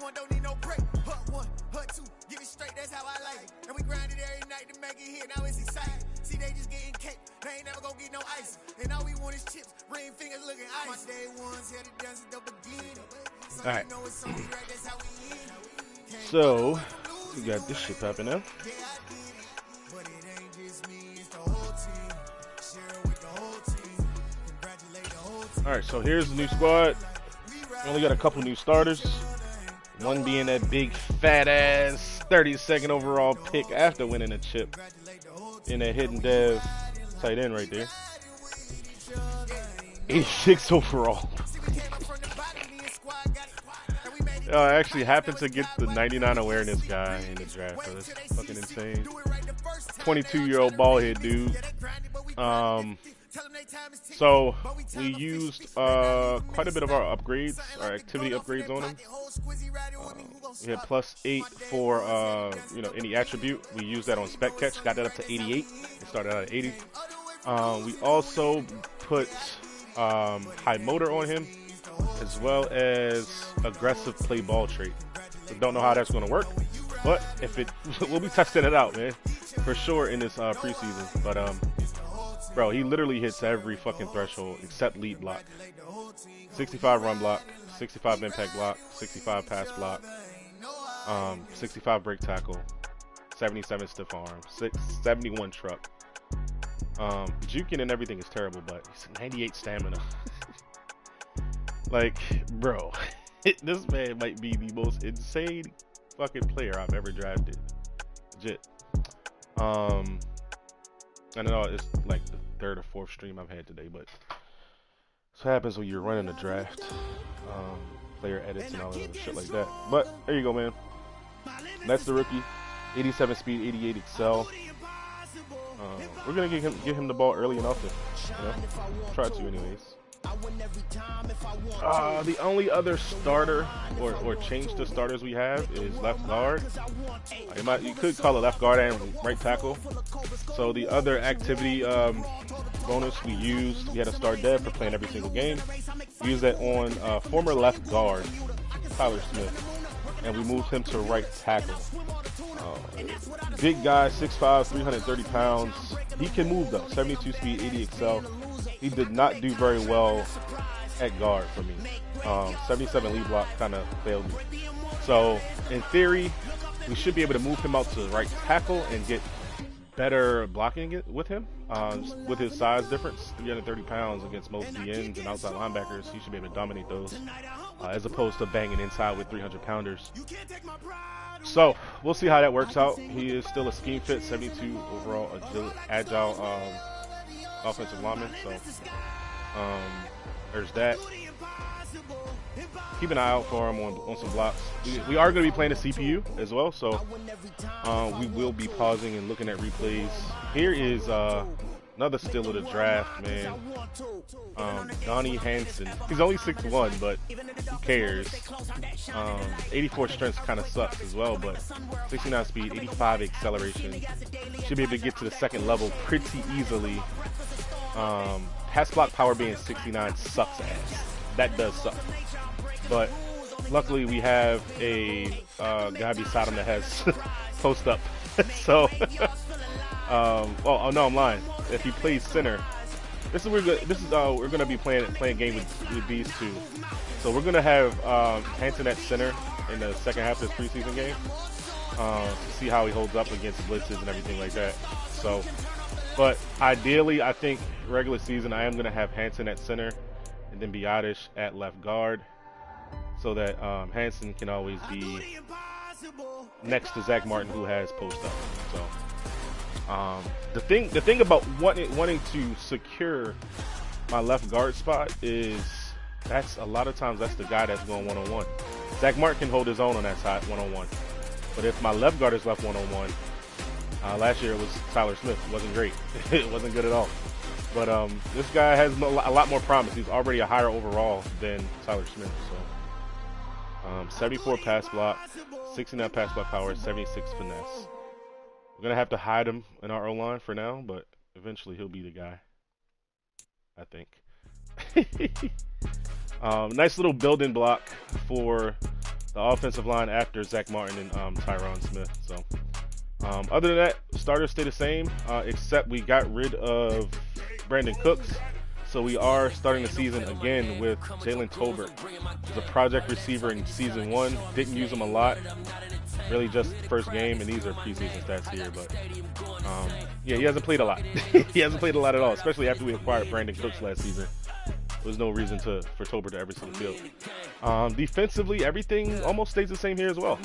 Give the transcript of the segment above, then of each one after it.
one, don't need no break. Hut one, hut two, get it straight, that's how I like it. And we grind it every night to make it here, now it's exciting. See, they just getting cake, they ain't never gonna get no ice. And all we want is chips, ring fingers looking ice. My day ones here to dance at the beginning. So all right. you know it's only right, that's how we end. So we got this shit popping now. Yeah, I did it, but it ain't just me, it's the whole team. Share with the whole team. Congratulate the whole team. All right, so here's the new squad. We only got a couple new starters. One being that big fat ass 32nd overall pick after winning a chip in that hidden dev tight end right there. 86 overall. I actually happened to get the 99 awareness guy in the draft, so that's fucking insane. 22-year-old ballhead dude. So we used quite a bit of our upgrades, our activity upgrades on him. We had +8 for any attribute. We used that on spec catch, got that up to 88. It started out at 80. We also put high motor on him, as well as aggressive play ball trait. So don't know how that's going to work, but if it, we'll be testing it out, man, for sure in this preseason. But bro, he literally hits every fucking threshold except lead block. 65 run block, 65 impact block, 65 pass block, 65 break tackle, 77 stiff arm, 71 truck. Juking and everything is terrible, but he's 98 stamina. Like, bro, this man might be the most insane fucking player I've ever drafted. Legit. I know it's like the third or fourth stream I've had today, but that's what happens when you're running a draft. Player edits and all that other shit like that. But there you go, man. That's the rookie. 87 speed, 88 excel. We're gonna give him the ball early and often. Try to, anyways. The only other starter or change to starters we have is left guard. You could call it left guard and right tackle. So the other activity bonus we had a start dev for playing every single game. We used that on former left guard Tyler Smith, and we moved him to right tackle. Big guy, 6'5", 330 pounds. He can move though, 72 speed, 80 excel. He did not do very well at guard for me. 77 lead block kind of failed me. So in theory, we should be able to move him out to right tackle and get better blocking with him. With his size difference, 330 pounds against most DNs and outside linebackers, he should be able to dominate those, as opposed to banging inside with 300-pounders. So we'll see how that works out. He is still a scheme fit, 72 overall agile offensive lineman. So there's that. Keep an eye out for him on some blocks. We are going to be playing the CPU as well, so we will be pausing and looking at replays. Here is another steal of the draft, man. Donnie Hansen. He's only 6'1", but who cares? 84 strength kind of sucks as well, but 69 speed, 85 acceleration. Should be able to get to the second level pretty easily. Pass block power being 69 sucks ass. That does suck. But luckily we have a guy beside him that has post up. So, oh no, I'm lying. If he plays center, we're gonna be playing game with these two. So we're gonna have Hanson at center in the second half of this preseason game to see how he holds up against blitzes and everything like that. So, but ideally, I think regular season I am gonna have Hanson at center and then Biotish at left guard, so that Hanson can always be next to Zach Martin, who has post up. So the thing about wanting to secure my left guard spot is that's a lot of times that's the guy that's going one-on-one. Zach Martin can hold his own on that side one-on-one, but if my left guard is left one-on-one, last year it was Tyler Smith. It wasn't great. It wasn't good at all. But this guy has a lot more promise. He's already a higher overall than Tyler Smith. So 74 pass block, 69 pass block power, 76 finesse. We're gonna have to hide him in our O-line for now, but eventually he'll be the guy, I think. Nice little building block for the offensive line after Zach Martin and Tyron Smith. So other than that, starters stay the same, except we got rid of Brandon Cooks. So we are starting the season again with Jalen Tolbert. He's a project receiver in season 1. Didn't use him a lot. Really just first game, and these are preseason stats here. But yeah, he hasn't played a lot. He hasn't played a lot at all, especially after we acquired Brandon Cooks last season. There's no reason for Tolbert to ever see the field. Defensively, everything almost stays the same here as well.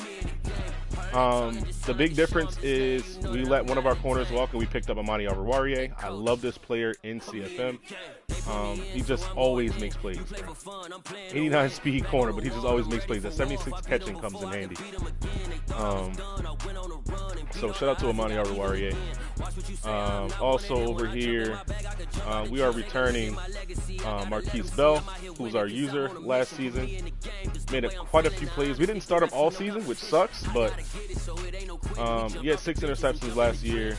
The big difference is we let one of our corners walk and we picked up Amani Oruwariye. I love this player in CFM. He just always makes plays. 89 speed corner, but he just always makes plays. That 76 catching comes in handy. So shout out to Amani Oruwariye. Also over here, we are returning Marquise Bell, who was our user last season. Made quite a few plays. We didn't start him all season, which sucks, but he had 6 interceptions last year.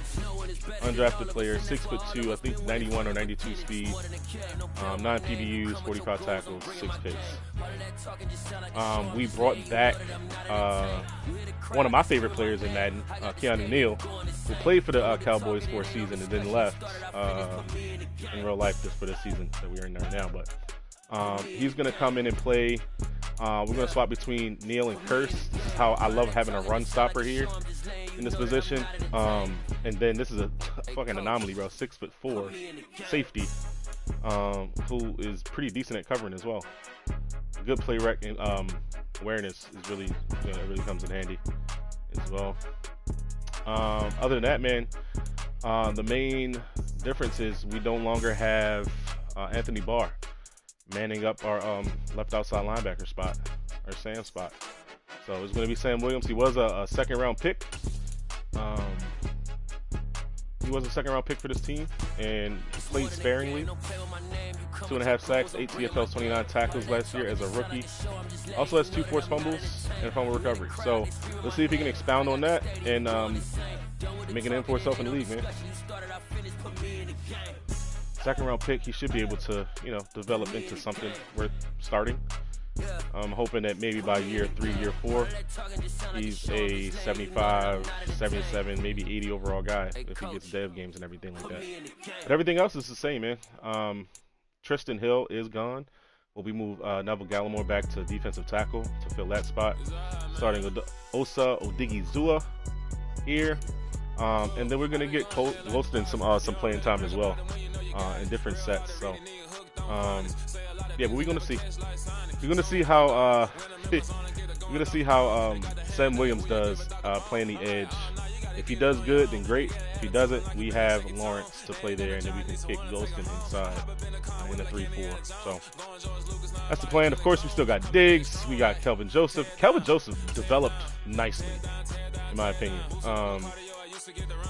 Undrafted player, 6'2", I think 91 or 92 speed, 9 PBUs, 45 tackles, 6 picks. We brought back one of my favorite players in Madden, Keanu Neal, who played for the Cowboys for a season and then left in real life just for this season that we are in right now. But he's going to come in and play. We're going to swap between Neal and Curse. This is how I love having a run stopper here in this position. And then this is a fucking anomaly, bro. 6'4" safety, who is pretty decent at covering as well. Good play rec and awareness is really, it really comes in handy as well. Other than that, man, the main difference is we no longer have Anthony Barr manning up our left outside linebacker spot, our Sam spot. So it's going to be Sam Williams. He was a second-round pick. He was a second-round pick for this team and played sparingly. 2.5 sacks, 8 TFLs, 29 tackles last year as a rookie. Also has 2 forced fumbles and a fumble recovery. So let's see if he can expound on that and make a name for himself in the league, man. Second-round pick, he should be able to, develop into something worth starting. I'm hoping that maybe by year 3, year 4, he's a 75, 77, maybe 80 overall guy if he gets dev games and everything like that. But everything else is the same, man. Tristan Hill is gone. We move Neville Gallimore back to defensive tackle to fill that spot. Starting with Osa Odigizua here. And then we're going to get Colston some playing time as well in different sets. So, yeah, but we're going to see. We're going to see how Sam Williams does playing the edge. If he does good, then great. If he doesn't, we have Lawrence to play there, and then we can kick Golston inside in the 3-4. So that's the plan. Of course, we still got Diggs. We got Kelvin Joseph. Kelvin Joseph developed nicely, in my opinion.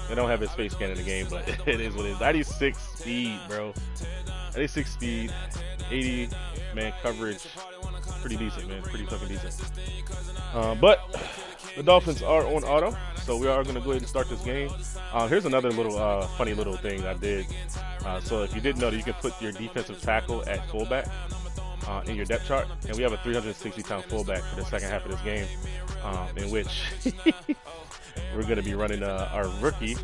They don't have his face scan in the game, but it is what it is. 96 speed, bro. 96 speed, 80 man coverage. Pretty decent, man. Pretty fucking decent. But the Dolphins are on auto, so we are going to go ahead and start this game. Here's another little funny little thing I did. So if you didn't know that you can put your defensive tackle at fullback in your depth chart, and we have a 360-pound fullback for the second half of this game, in which we're going to be running our rookie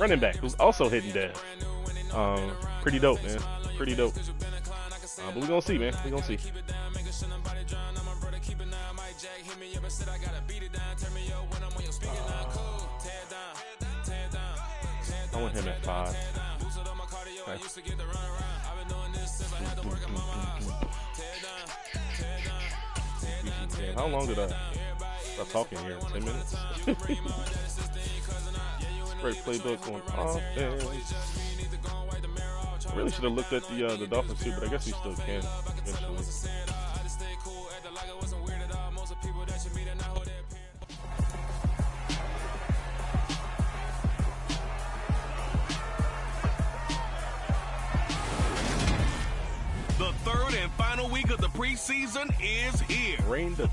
running back, who's also hitting dev. Pretty dope, man. Pretty dope. But we're going to see, man. We're going to see. I want him at 5. Okay. How long did I stop talking here? 10 minutes? Great playbook on offense. I really should have looked at the Dolphins too, but I guess we still can eventually. The third and final week of the preseason is here.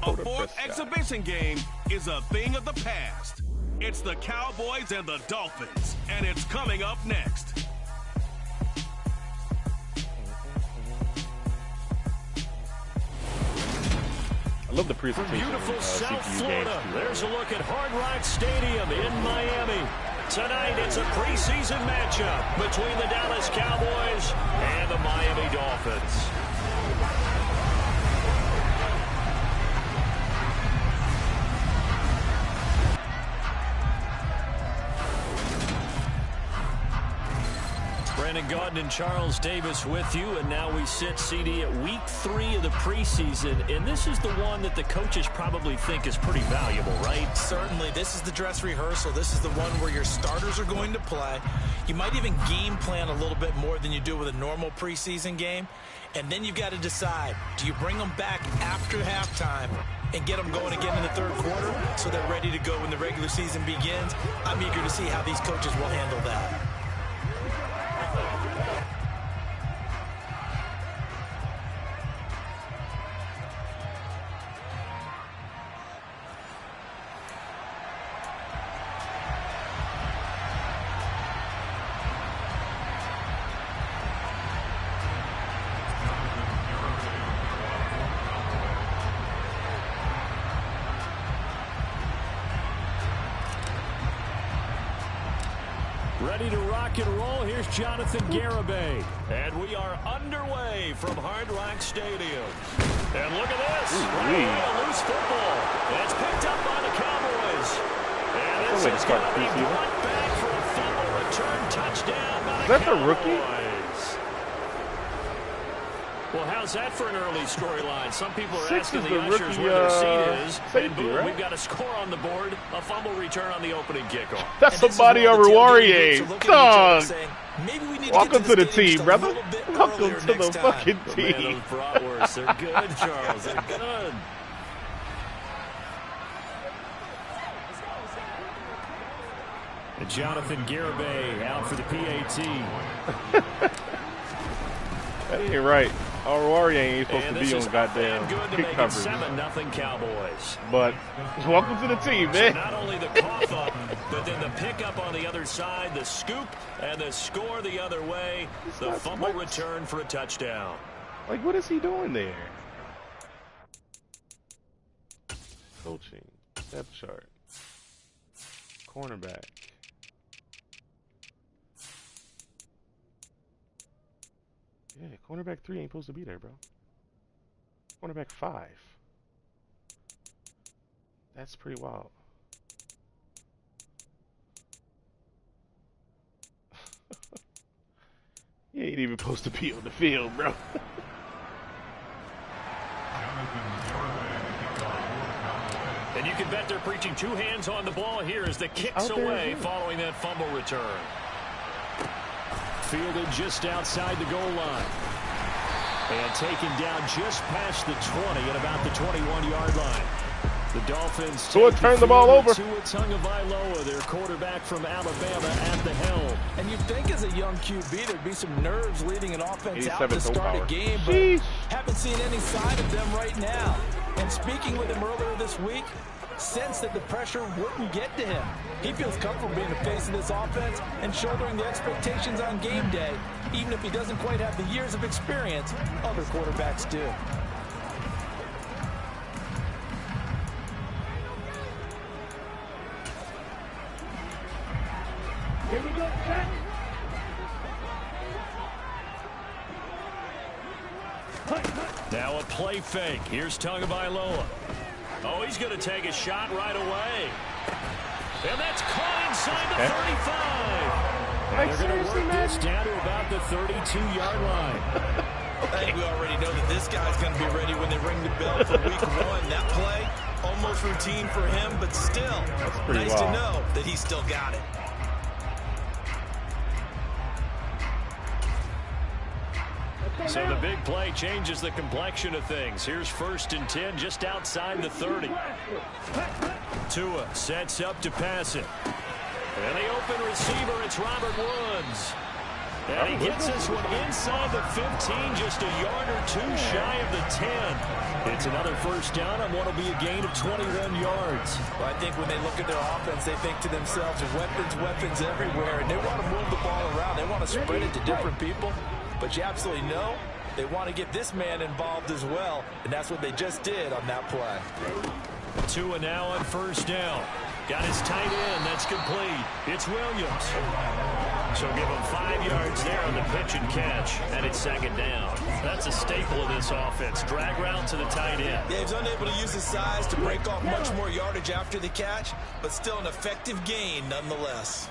A fourth exhibition game is a thing of the past. It's the Cowboys and the Dolphins, and it's coming up next. I love the presentation beautiful in South CPU Florida. games too. There's a look at Hard Rock Stadium in Miami. Tonight it's a preseason matchup between the Dallas Cowboys and the Miami Dolphins. Brandon Gaudin and Charles Davis with you, and now we sit, CD, at week 3 of the preseason, and this is the one that the coaches probably think is pretty valuable, right? Certainly. This is the dress rehearsal. This is the one where your starters are going to play. You might even game plan a little bit more than you do with a normal preseason game, and then you've got to decide, do you bring them back after halftime and get them going again in the third quarter so they're ready to go when the regular season begins? I'm eager to see how these coaches will handle that. Ready to rock and roll. Here's Jonathan Garibay. And we are underway from Hard Rock Stadium. And look at this. Right away, a loose football. And it's picked up by the Cowboys. And this is going to be brought back for a fumble return touchdown by the Cowboys. Is that the rookie? Well, how's that for an early storyline? Some people are 6 asking is the ushers rookie, where their seat is. safety, And boom, right? we've got a score on the board. A fumble return on the opening kickoff. That's somebody over Warrior. Dog. Welcome to the team, brother. Welcome to the fucking team. Man, those bratwursts, they're good, Charles. They're good. And Jonathan Garibay out for the PAT. That ain't right. Our Warrior ain't supposed to be on goddamn kick coverage. 7-0 Cowboys. But welcome to the team, man. So not only the cough up, but then the pickup on the other side, the scoop, and the score the other way. The fumble return for a touchdown. Like, what is he doing there? Coaching, depth chart, cornerback. Yeah, cornerback 3 ain't supposed to be there, bro. Cornerback 5. That's pretty wild. He ain't even supposed to be on the field, bro. And you can bet they're preaching 2 hands on the ball here as the kicks away following that fumble return. Fielded just outside the goal line. And taken down just past the 20 at about the 21-yard line. The Dolphins turn the ball over. Tua Tagovailoa, their quarterback from Alabama, at the helm. And you'd think as a young QB there'd be some nerves leading an offense out to start power. a game, but haven't seen any sign of them right now. And speaking with him earlier this week, sense that the pressure wouldn't get to him. He feels comfortable being the face of this offense and shouldering the expectations on game day, even if he doesn't quite have the years of experience other quarterbacks do. Here we go, set. Now a play fake. Here's Tagovailoa. Oh, he's going to take a shot right away. And that's caught inside the 35. And they're going to work this down to about the 32-yard line. I think we already know that this guy's going to be ready when they ring the bell for week 1. That play, almost routine for him, but still nice to know that he's still got it. So the big play changes the complexion of things. Here's 1st and 10 just outside the 30. Tua sets up to pass it. And the open receiver, it's Robert Woods. And he gets this one inside the 15, just a yard or 2 shy of the 10. It's another 1st down on what will be a gain of 21 yards. Well, I think when they look at their offense, they think to themselves, weapons everywhere, and they want to move the ball around. They want to spread it to different people. But you absolutely know they want to get this man involved as well, and that's what they just did on that play. Tua now on first down. Got his tight end. That's complete. It's Williams. So give him 5 yards there on the pitch and catch, and it's second down. That's a staple of this offense. Drag route to the tight end. Yeah, he's unable to use his size to break off much more yardage after the catch, but still an effective gain nonetheless.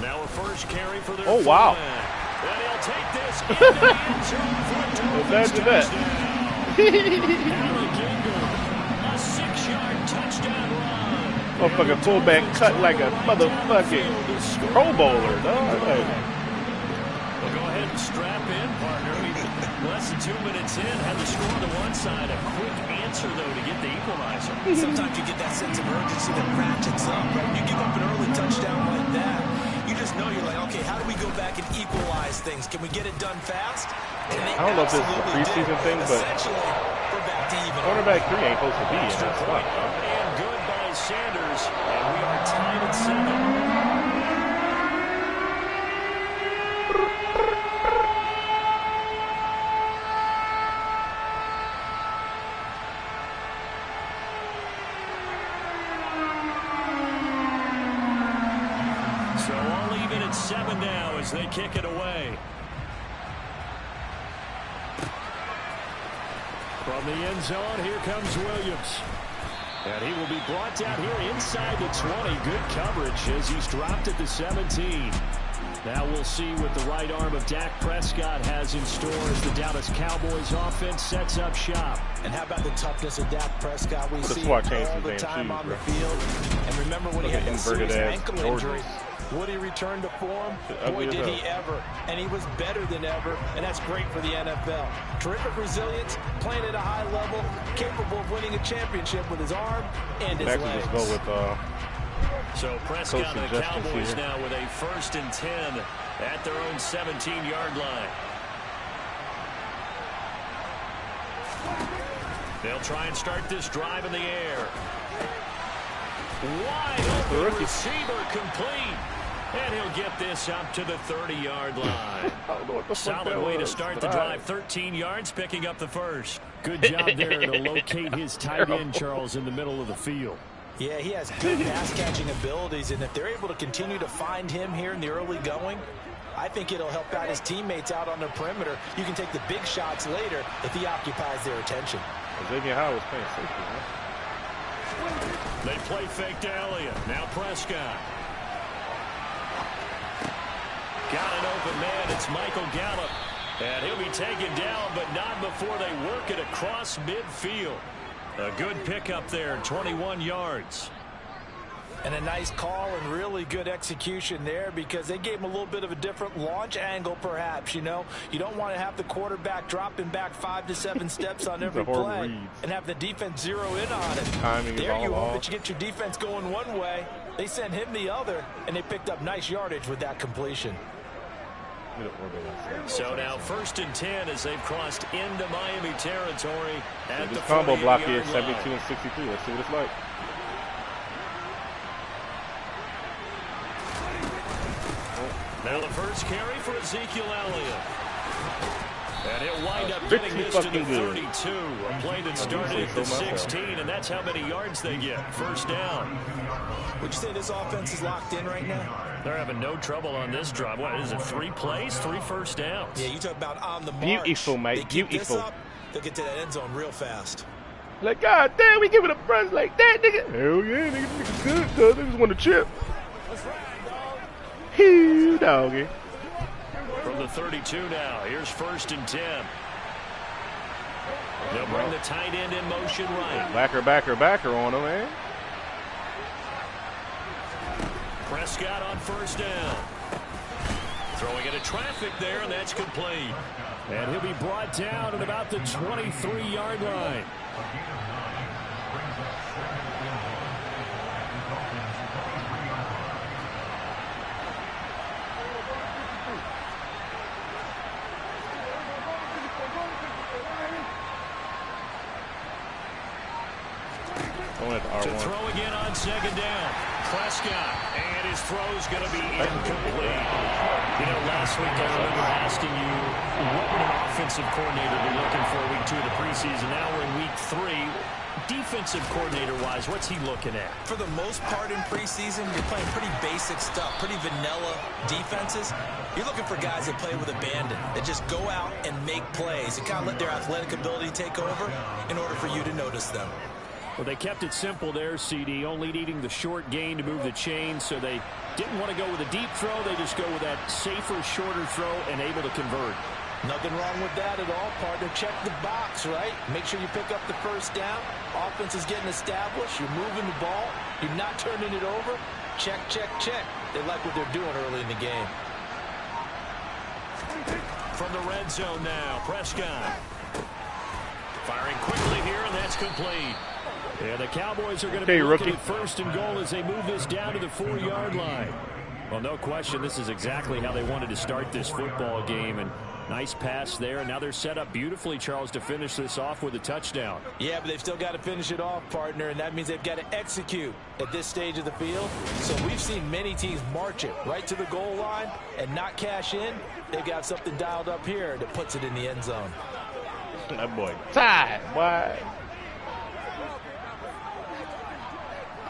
Now a first carry for their wow. And he'll take this into the end zone for a Dolphins touchdown. A 6-yard touchdown run. Motherfucking fullback cut like a motherfucking Pro Bowler, dog. We'll go ahead and strap in, partner. Less than 2 minutes in, had the score on the one side. A quick answer, though, to get the equalizer. Sometimes you get that sense of urgency that ratchets up, right? When you give up an early touchdown like that, you just know you're like, okay, how do we go back and equalize things? Can we get it done fast? I don't know if this is a preseason thing, but cornerback 3 ain't supposed to be in that spot. And good by Sanders, and we are tied at 7. So all even at 7 now as they kick it away. From the end zone, here comes Williams. And he will be brought down here inside the 20. Good coverage as he's dropped at the 17. Now we'll see what the right arm of Dak Prescott has in store as the Dallas Cowboys offense sets up shop. And how about the toughness of Dak Prescott? We see all the time on the field. And remember when he had that serious ankle injury, would he return to form? Boy, did he ever. And he was better than ever, and that's great for the NFL. Terrific resilience, playing at a high level, capable of winning a championship with his arm and his legs. Just go with, so Prescott and the Cowboys now with a 1st and 10 at their own 17-yard line. They'll try and start this drive in the air. Wide open receiver complete. And he'll get this up to the 30-yard line. Solid way to start the drive. 13 yards, picking up the first. Good job there to locate his tight end, Charles, in the middle of the field. Yeah, he has good pass-catching abilities, and if they're able to continue to find him here in the early going, I think it'll help out his teammates out on the perimeter. You can take the big shots later if he occupies their attention. Xavier Howard was playing safety, man. They play fake to Elliott. Now Prescott. Got an open man. It's Michael Gallup. And he'll be taken down, but not before they work it across midfield. A good pickup there, 21 yards. And a nice call and really good execution there because they gave him a little bit of a different launch angle, perhaps, you know. You don't want to have the quarterback dropping back 5 to 7 steps on every play and have the defense zero in on it. There you hope that you get your defense going one way. They sent him the other, and they picked up nice yardage with that completion. So now 1st and 10 as they've crossed into Miami territory at the combo block here, 48-yard 72 and 63. Let's see what it's like. Now the first carry for Ezekiel Elliott. And he'll wind up getting this to the 32. A play that started at the 16, and that's how many yards they get. 1st down. Would you say this offense is locked in right now? They're having no trouble on this drive. What is it, 3 plays, 3 first downs? Yeah, you talk about on the march. Beautiful, mate. They keep this up, they'll get to that end zone real fast. Like, God damn, we giving up runs like that, nigga. Hell yeah, niggas good, cuz niggas want to chip. That's right, dog. Hee, doggy. From the 32 now, here's 1st and 10. They'll bring the tight end in motion right. Backer on him, man. Prescott on 1st down. Throwing into traffic there, and that's complete. And he'll be brought down at about the 23-yard line. To throw again on 2nd down. Prescott, and his throw's going to be incomplete. You know, last week I remember asking you what would an offensive coordinator be looking for week 2 of the preseason. Now we're in week 3. Defensive coordinator-wise, what's he looking at? For the most part in preseason, you're playing pretty basic stuff, pretty vanilla defenses. You're looking for guys that play with abandon, that just go out and make plays and kind of let their athletic ability take over in order for you to notice them. Well, they kept it simple there, CD, only needing the short gain to move the chain, so they didn't want to go with a deep throw. They just go with that safer, shorter throw and able to convert. Nothing wrong with that at all, partner. Check the box, right? Make sure you pick up the first down. Offense is getting established. You're moving the ball. You're not turning it over. Check, check, check. They like what they're doing early in the game. From the red zone now, Prescott. Firing quickly here, and that's complete. Yeah, the Cowboys are going to be looking at first and goal as they move this down to the 4-yard line. Well, no question, this is exactly how they wanted to start this football game, and nice pass there, and now they're set up beautifully, Charles, to finish this off with a touchdown. Yeah, but they've still got to finish it off, partner, and that means they've got to execute at this stage of the field. So we've seen many teams march it right to the goal line and not cash in. They've got something dialed up here that puts it in the end zone. That boy tied, boy.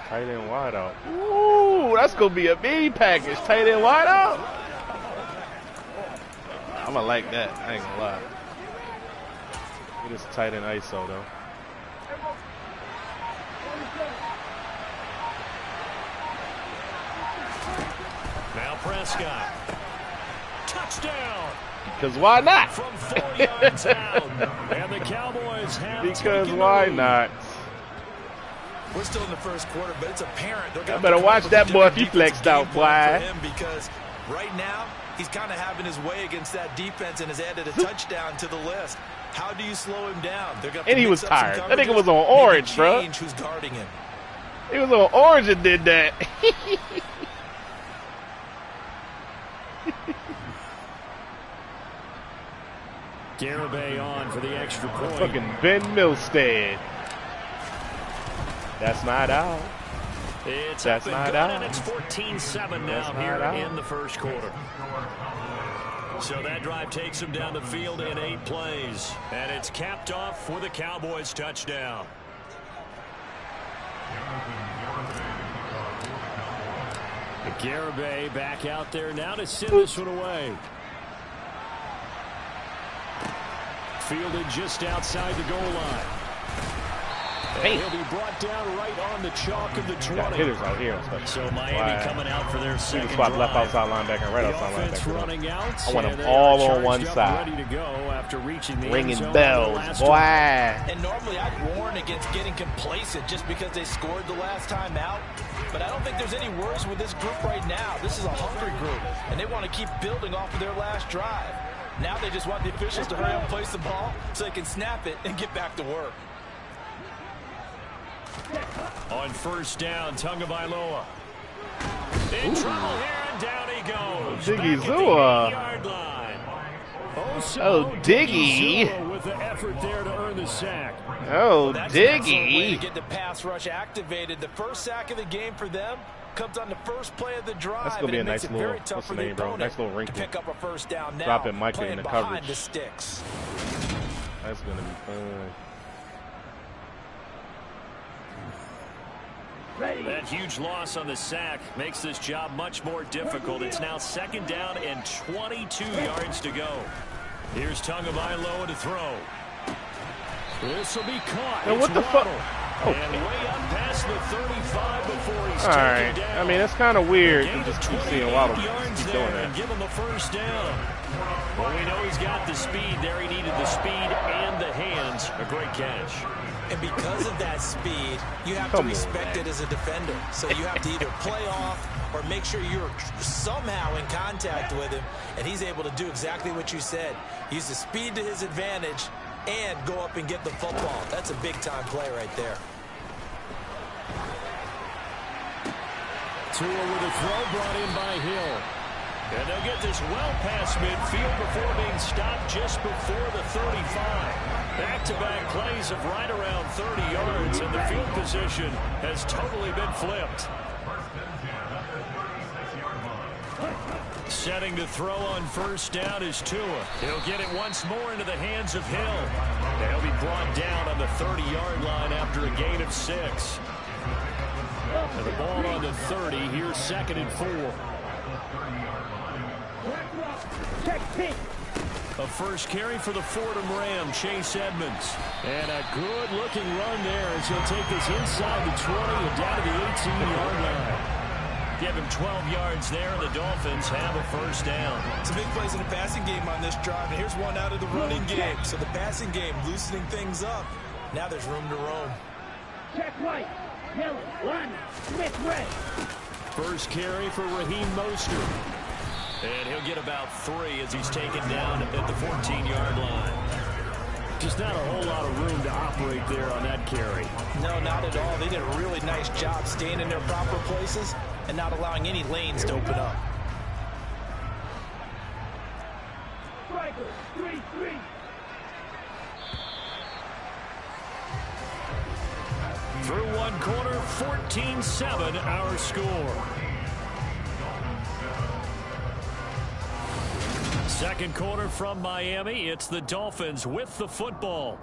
Tight end wide out. Ooh, that's going to be a big package. Tight end wide out. I'm going to like that. I ain't going to lie. It is tight end ISO, though. Now Prescott. Touchdown. Because why not? From 4 yards out. And the Cowboys have because why not? We're still in the first quarter, but it's apparent. I better watch that boy if he flexed out, boy. Because right now, he's kind of having his way against that defense and has added a touchdown to the list. How do you slow him down? And he was tired. That nigga was on orange, bro. Who's guarding him? He was on orange and did that. Garibay on for the extra point. Fucking Ben Milstead. That's not out. That's not out. And it's 14-7 now here in the first quarter. So that drive takes him down the field in 8 plays. And it's capped off with a Cowboys touchdown. Garibay back out there now to send this one away. Fielded just outside the goal line. Hey. He'll be brought down right on the chalk of the 20. Got hitters out here. So Miami coming out for their second drive. Swap left outside linebacker and right outside linebacker. Running out, I want them all on one side. Ready to go after reaching the ringing bells, boy. And normally I'd warn against getting complacent just because they scored the last time out. But I don't think there's any worries with this group right now. This is a hungry group, and they want to keep building off of their last drive. Now they just want the officials to hurry up and place the ball so they can snap it and get back to work. On first down, Tagovailoa. In trouble here, and down he goes. Diggy Zua. Oh, Diggy. With the effort there to earn the sack. Oh, Diggy. To get the pass rush activated. The first sack of the game for them comes on the first play of the drive. That's gonna be a nice little, what's the name, bro? Nice little wrinkle. Pick up a first down now. Dropping Micah in the coverage. The sticks. That's gonna be fun. That huge loss on the sack makes this job much more difficult. It's now second down and 22 yards to go. Here's Tagovailoa to throw. This will be caught. Now what the fuck? Okay. And way up past the 35 before he's all right. down. I mean, it's kind of weird to just keep seeing Waddle keep doing that. And give him a first down. Well, we know he's got the speed there. He needed the speed and the hands. A great catch. And because of that speed, you have to respect it as a defender. So you have to either play off or make sure you're somehow in contact with him. And he's able to do exactly what you said. Use the speed to his advantage and go up and get the football. That's a big-time play right there. Tua with a throw brought in by Hill. And they'll get this well past midfield before being stopped just before the 35. Back-to-back plays of right around 30 yards, and the field position has totally been flipped. Setting to throw on first down is Tua. He'll get it once more into the hands of Hill. And he'll be brought down on the 30-yard line after a gain of 6. And the ball on the 30. Here's 2nd and 4. A first carry for the Fordham Ram, Chase Edmonds. And a good-looking run there as he'll take this inside the 20 and down to the 18-yard line. Give him 12 yards there, and the Dolphins have a first down. Some big plays in the passing game on this drive, and here's one out of the running game. So the passing game loosening things up. Now there's room to roam. Check right. Hill, one, Smith, red. First carry for Raheem Mostert. And he'll get about 3 as he's taken down at the 14-yard line. Just not a whole lot of room to operate there on that carry. No, not at all. They did a really nice job staying in their proper places and not allowing any lanes to open up. Striker, 3-3. Through one quarter, 14-7 our score. Second quarter from Miami. It's the Dolphins with the football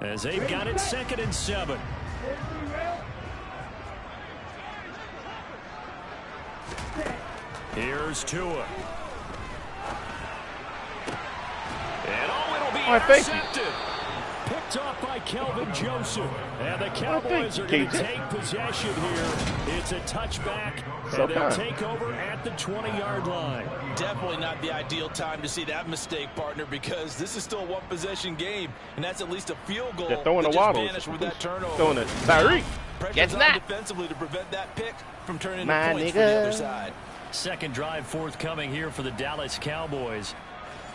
as they've got it 2nd and 7. Here's Tua. And it'll be intercepted. Picked off by Kelvin Joseph. And the Cowboys are going to take possession here. It's a touchback, and they'll take over at the 20-yard line. Definitely not the ideal time to see that mistake, partner, because this is still a one-possession game, and that's at least a field goal. They're throwing the waddles. With that turnover. Throwing it. Tyreek. Pressure's on defensively to prevent that pick from turning into points for the other side. Second drive forthcoming here for the Dallas Cowboys.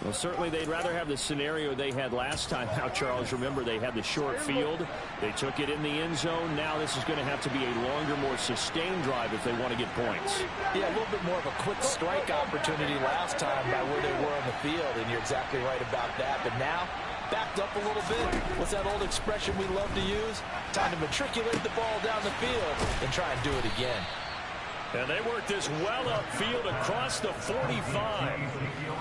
Well, certainly they'd rather have the scenario they had last time. Now, Charles, remember they had the short field. They took it in the end zone. Now this is going to have to be a longer, more sustained drive if they want to get points. Yeah, a little bit more of a quick strike opportunity last time by where they were on the field, and you're exactly right about that. But now, backed up a little bit. What's that old expression we love to use? Time to matriculate the ball down the field and try and do it again. And they work this well upfield across the 45.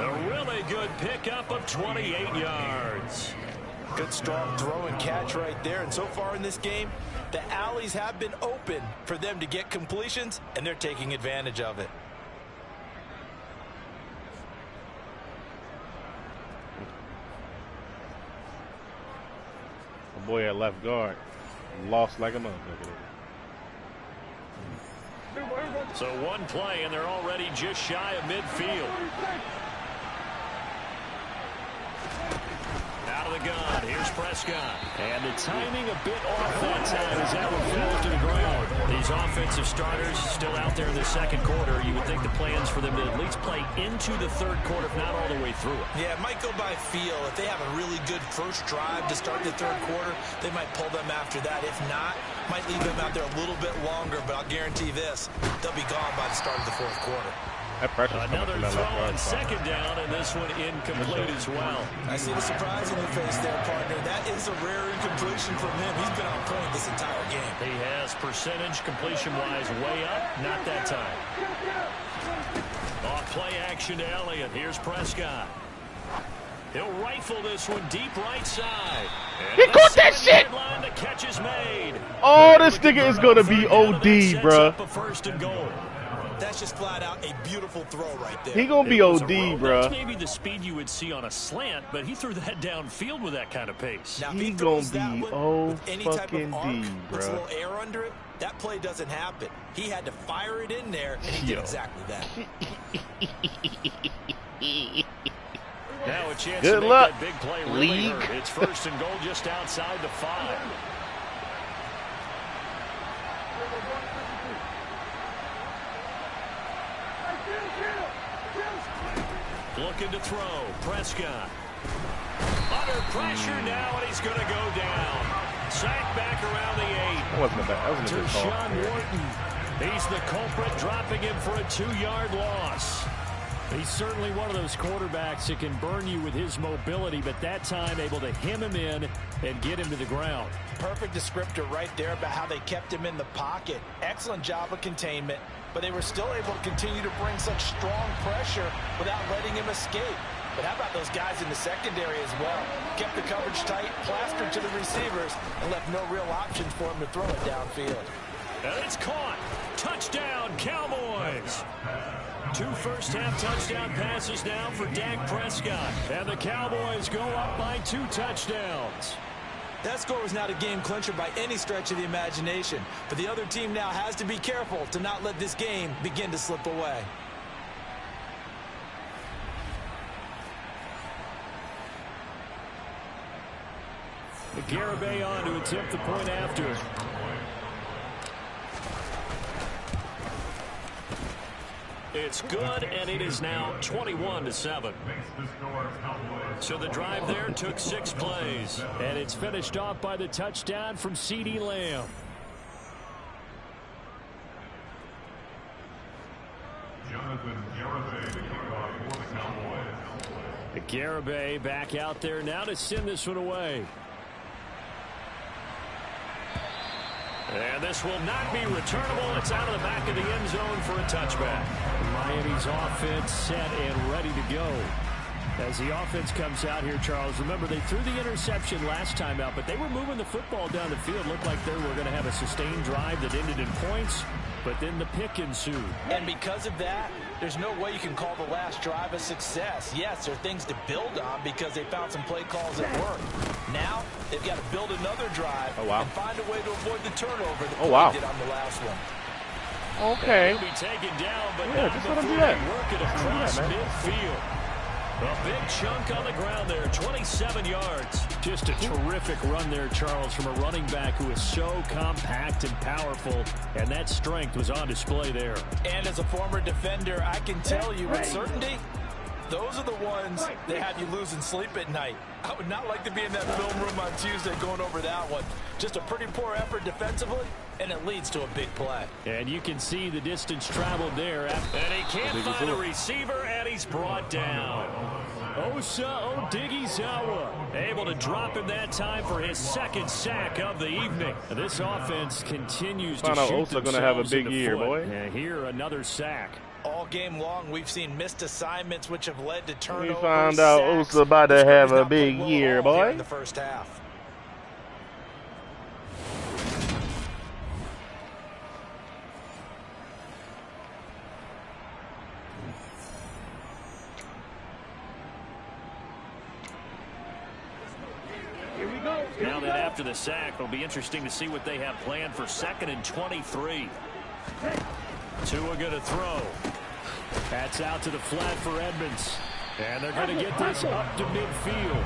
A really good pickup of 28 yards. Good strong throw and catch right there. And so far in this game, the alleys have been open for them to get completions, and they're taking advantage of it. My boy at left guard lost like a motherfucker. So one play, and they're already just shy of midfield. Out of the gun. Here's Prescott. And the timing a bit off that time as that one falls to the ground. These offensive starters still out there in the second quarter. You would think the plans for them to at least play into the third quarter, if not all the way through it. Yeah, it might go by feel. If they have a really good first drive to start the third quarter, they might pull them after that. If not, might leave them out there a little bit longer, but I'll guarantee this, they'll be gone by the start of the fourth quarter. That pressure's another throw on second down, and this one incomplete as well. I see the surprise in your face there, partner. That is a rare incompletion from him. He's been on point this entire game. He has percentage completion-wise way up, not that time. Off play action to Elliott. Here's Prescott. He'll rifle this one deep right side. And he caught that shit! The catch is made. Oh, this nigga is going to be OD, bro. First and goal. That's just flat out a beautiful throw right there. He gonna be OD, bro. That's maybe the speed you would see on a slant, but he threw that downfield with that kind of pace. Now, he gonna be fucking D, bro. With a little air under it, that play doesn't happen. He had to fire it in there, and he did exactly that. Now a chance Good to luck, make that big play really hurt. It's first and goal just outside the 5. Looking to throw. Prescott. Under pressure now, and he's going to go down. Sacked back around the 8. That wasn't a bad. That wasn't a good call. Sean Wharton. He's the culprit, dropping him for a 2-yard loss. He's certainly one of those quarterbacks that can burn you with his mobility, but that time able to hem him in and get him to the ground. Perfect descriptor right there about how they kept him in the pocket. Excellent job of containment, but they were still able to continue to bring such strong pressure without letting him escape. But how about those guys in the secondary as well? Kept the coverage tight, plastered to the receivers, and left no real options for him to throw it downfield. And it's caught. Touchdown, Cowboys. 2 first-half touchdown passes now for Dak Prescott. And the Cowboys go up by 2 touchdowns. That score was not a game clincher by any stretch of the imagination. But the other team now has to be careful to not let this game begin to slip away. Garibay on to attempt the point after. It's good, and it is now 21-7. So the drive there took 6 plays, and it's finished off by the touchdown from CeeDee Lamb. Garibay back out there now to send this one away. And this will not be returnable. It's out of the back of the end zone for a touchback. Miami's offense set and ready to go. As the offense comes out here, Charles, remember they threw the interception last time out, but they were moving the football down the field. Looked like they were going to have a sustained drive that ended in points, but then the pick ensued. And because of that, there's no way you can call the last drive a success. Yes, there are things to build on because they found some play calls that work. Now, they've got to build another drive and find a way to avoid the turnover that they did on the last one. Okay. He'll be taken down, but Yeah, not just let him before do that. they work it across midfield. A big chunk on the ground there, 27 yards. Just a terrific run there, Charles, from a running back who is so compact and powerful, and that strength was on display there. And as a former defender, I can tell you with certainty, those are the ones that have you losing sleep at night. I would not like to be in that film room on Tuesday going over that one. Just a pretty poor effort defensively, and it leads to a big play. And you can see the distance traveled there. And he can't find a receiver, and he's brought down. Osa Odighizuwa able to drop him that time for his 2nd sack of the evening. This offense continues to shoot Osa gonna have a big year, boy. And here another sack. All game long, we've seen missed assignments, which have led to turnovers. We found out Osa about to have a big year, boy. In the first half. Now then, after the sack, it'll be interesting to see what they have planned for 2nd and 23. Tua going to throw. That's out to the flat for Edmonds. And they're going to get this up to midfield.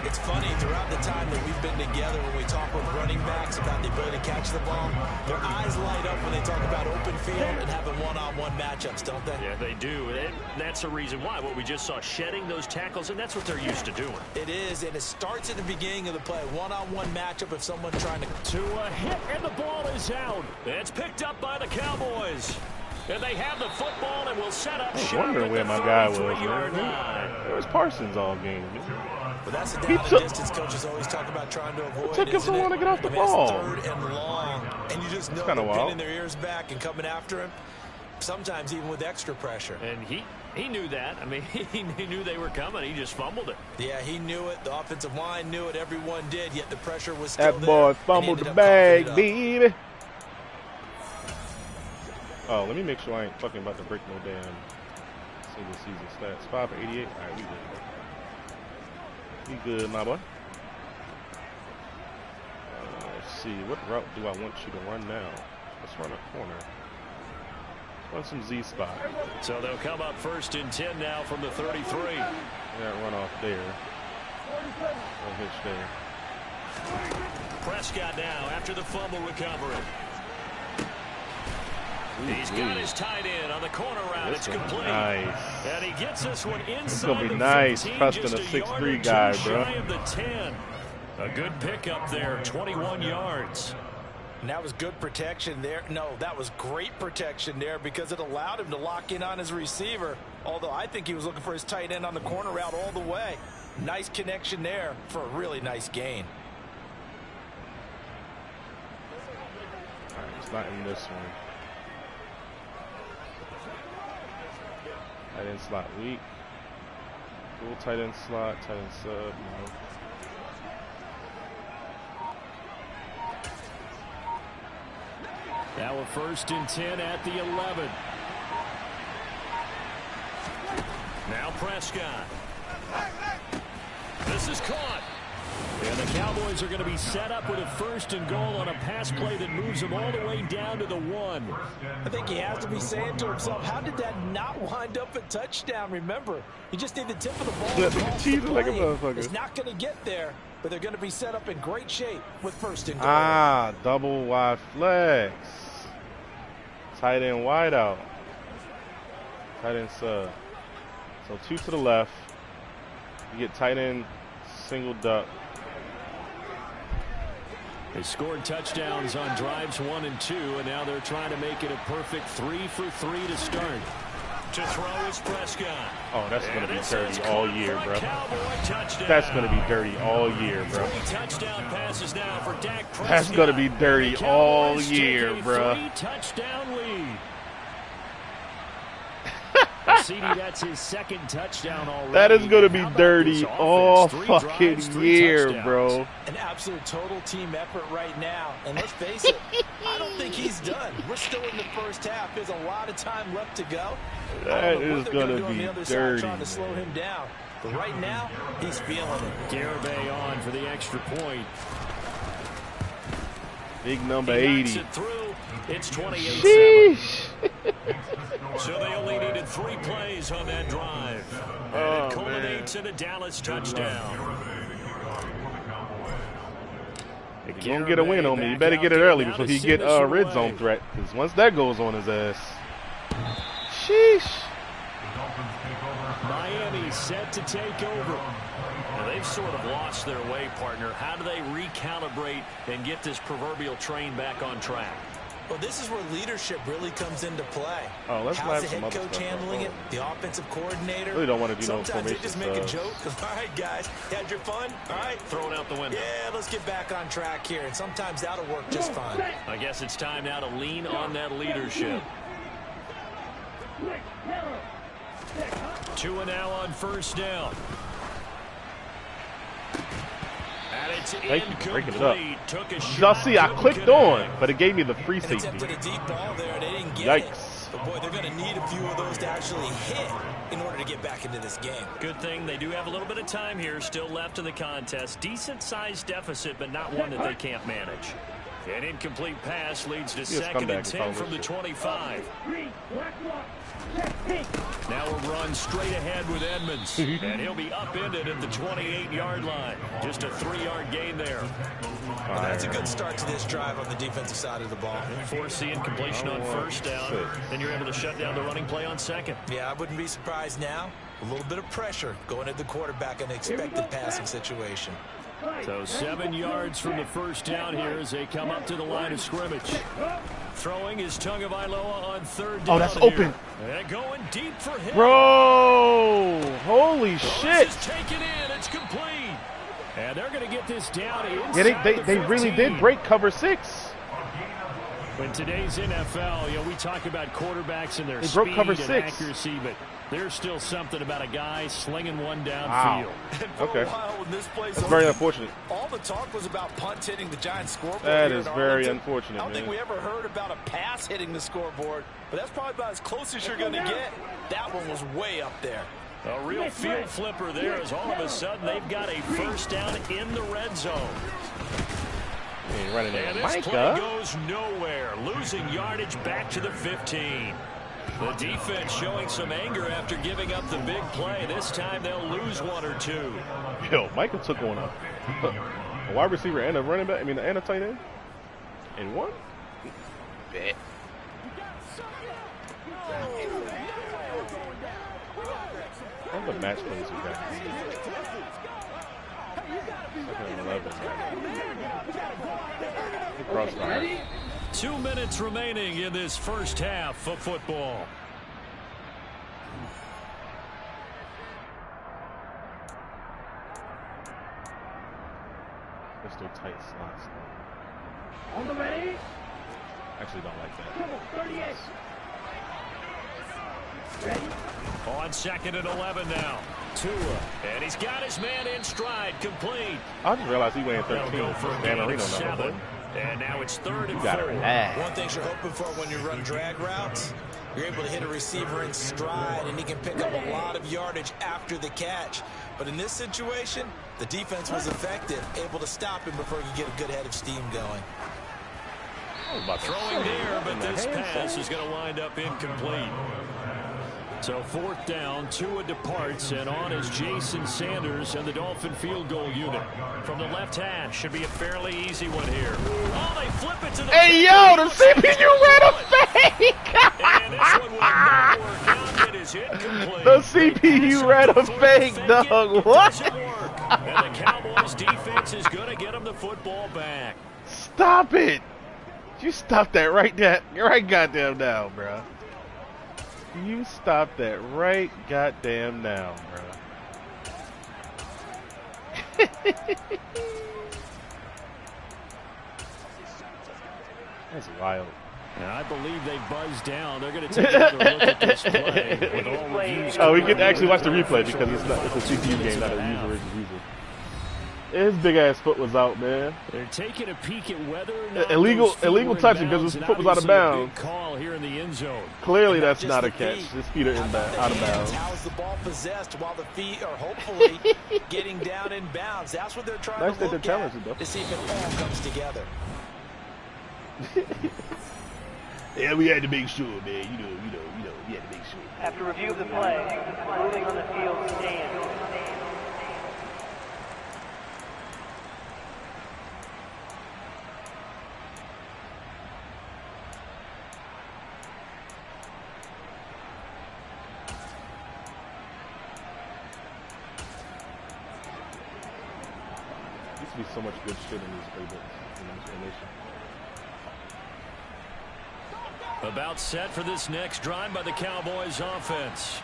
It's funny, throughout the time that we've been together, when we talk with running backs about the ability to catch the ball, their eyes light up when they talk about open field and having one-on-one matchups, don't they? Yeah, they do. That's the reason why. What we just saw, shedding those tackles, and that's what they're used to doing. It is, and it starts at the beginning of the play. One-on-one matchup if someone's trying to a hit, and the ball is out. It's picked up by the Cowboys. And they have the football and will set up shop. I was wondering where my guy was, man. There was Parsons all game, man. But that's the down and distance coaches always talk about trying to avoid. It took him so long to get off the ball. It's 3rd and long, and you just know they're pinning their ears back and coming after him, sometimes even with extra pressure. And he knew that. I mean, he knew they were coming. He just fumbled it. Yeah, he knew it. The offensive line knew it. Everyone did, yet the pressure was still there. That boy fumbled the bag, baby. Oh, let me make sure I ain't fucking about to break no damn single season stats. 5 for 88. All right, we good. We good, my boy. Let's see. What route do I want you to run now? Let's run a corner. Let's run some Z spot. So they'll come up 1st and 10 now from the 33. Yeah, run off there. No hitch there. Prescott now after the fumble recovery. He's got his tight end on the corner route. It's complete. Nice. And he gets this one inside. It's going to be nice trusting a 6'3" guy, bro. Shy of the 10. A good pickup there, 21 yards. And that was good protection there. No, that was great protection there because it allowed him to lock in on his receiver. Although I think he was looking for his tight end on the corner route all the way. Nice connection there for a really nice gain. All right, it's not in this one. Tight end slot weak. Full tight end slot, tight end sub, no. Now a 1st and 10 at the 11. Now Prescott. This is caught. And the Cowboys are going to be set up with a 1st and goal on a pass play that moves them all the way down to the 1. I think he has to be saying to himself, how did that not wind up a touchdown? Remember, he just need the tip of the ball. Like a motherfucker. It's not going to get there, but they're going to be set up in great shape with 1st and goal. Ah, double wide flex. Tight end wide out. Tight end sub. So 2 to the left. You get tight end singled up. They scored touchdowns on drives 1 and 2, and now they're trying to make it a perfect 3 for 3 to start. To throw is Prescott. Oh, that's going to be dirty all year, bro. That's going to be dirty all year, bro. 3 touchdown passes now for Dak Prescott. That's going to be dirty all year, bro. 3-touchdown lead. CD, that's his 2nd touchdown already. That is going to be dirty all fucking year, bro. An absolute total team effort right now. And let's face it, I don't think he's done. We're still in the first half. There's a lot of time left to go. That is going to be dirty. Trying to slow him down. But right now, he's feeling it. Garibay on for the extra point. Big number 80. It through. It's 28-7. Sheesh. So they only needed 3 plays on that drive. And it culminates in a Dallas touchdown. If you're going to get a win on me, you better get it early before he get a red zone threat. Because once that goes on his ass. Sheesh. Miami set to take over. Now they've sort of lost their way, partner. How do they recalibrate and get this proverbial train back on track? Well, this is where leadership really comes into play. Oh, let's How's the some head other coach stuff handling it? The offensive coordinator? Really don't want to do no Sometimes they formation just make a stuff. joke. All right, guys, had your fun? All right. Throw it out the window. Yeah, let's get back on track here. And sometimes that'll work just fine. I guess it's time now to lean on that leadership. 2 and now on 1st down. And it's Thank you for breaking it up. incomplete. Y'all see, I clicked on, but it gave me the free safety. Attempted a deep ball there, and they didn't get it. Yikes. But boy, they're going to need a few of those to actually hit in order to get back into this game. Good thing they do have a little bit of time here still left in the contest. Decent-sized deficit, but not one that they can't manage. An incomplete pass leads to 2nd and 10 from the 25. Now a run straight ahead with Edmonds. And he'll be upended at the 28-yard line. Just a 3-yard gain there. Well, that's a good start to this drive on the defensive side of the ball. Forcing completion on 1st down. Then you're able to shut down the running play on 2nd. Yeah, I wouldn't be surprised now. A little bit of pressure going at the quarterback in an expected passing situation. So 7 yards from the 1st down here as they come up to the line of scrimmage. Throwing is Tagovailoa on 3rd down. Oh, that's open. And going deep for him. Bro, holy shit. It's taken in. It's complete. And they're going to get this down Yeah, inside they really did break cover 6. In today's NFL, you know, we talk about quarterbacks and their They broke speed cover and 6. accuracy, but there's still something about a guy slinging one downfield. Wow. Okay. That's very unfortunate. All the talk was about punts hitting the Giants scoreboard. That is very unfortunate, I don't think we ever heard about a pass hitting the scoreboard, but that's probably about as close as you're going to get. That one was way up there. A real field flipper there as all of a sudden they've got a 1st down in the red zone. Running and this play goes nowhere, losing yardage back to the 15. The defense showing some anger after giving up the big play. This time they'll lose 1 or 2. Yo, Micah took one up. A wide receiver and a running back, and a tight end in one? Bet. What the match plays we got? 2nd and 11. crossfire. Ready? 2 minutes remaining in this first half of football. Let's do tight slots. On the ready? Actually, don't like that. 38. Ready? On 2nd and 11 now. Tua, and he's got his man in stride, complete. I just realized he weighed They'll 13. go for a Dan gain of Marino 7. number. And now it's 3rd and Got 4. it. One thing you're hoping for when you run drag routes, you're able to hit a receiver in stride, and he can pick up a lot of yardage after the catch. But in this situation, the defense was effective, able to stop him before he could get a good head of steam going. Throwing there, but this pass is going to wind up incomplete. So 4th down, Tua departs, and on is Jason Sanders and the Dolphin field goal unit. From the left hash, should be a fairly easy one here. Oh, they flip it to the... Hey, yo, the CPU ran a fake! And this one will not work out. It is incomplete. The CPU ran a fake, dog. What? Doesn't work. And the Cowboys defense is going to get them the football back. Stop it! You stop that right goddamn now, bro. You stop that right goddamn now, bro. That's wild. And I believe they buzzed down. They're going to take another look at this play. With all reviews Oh, we can actually watch the replay because it's a CPU game, not a user versus user. His big ass foot was out, man. They're taking a peek at whether illegal touching because his foot was out of bounds. Call here in the end zone. Clearly, that's not a catch. His feet are out of bounds. How's the ball possessed while the feet are hopefully getting down in bounds? That's what they're trying to look at to see if it all comes together. Yeah, we had to make sure, man. You know, we had to make sure. After review of the play, moving on the field stands. Used to be so much good shit in these playbooks in this animation. About set for this next drive by the Cowboys offense.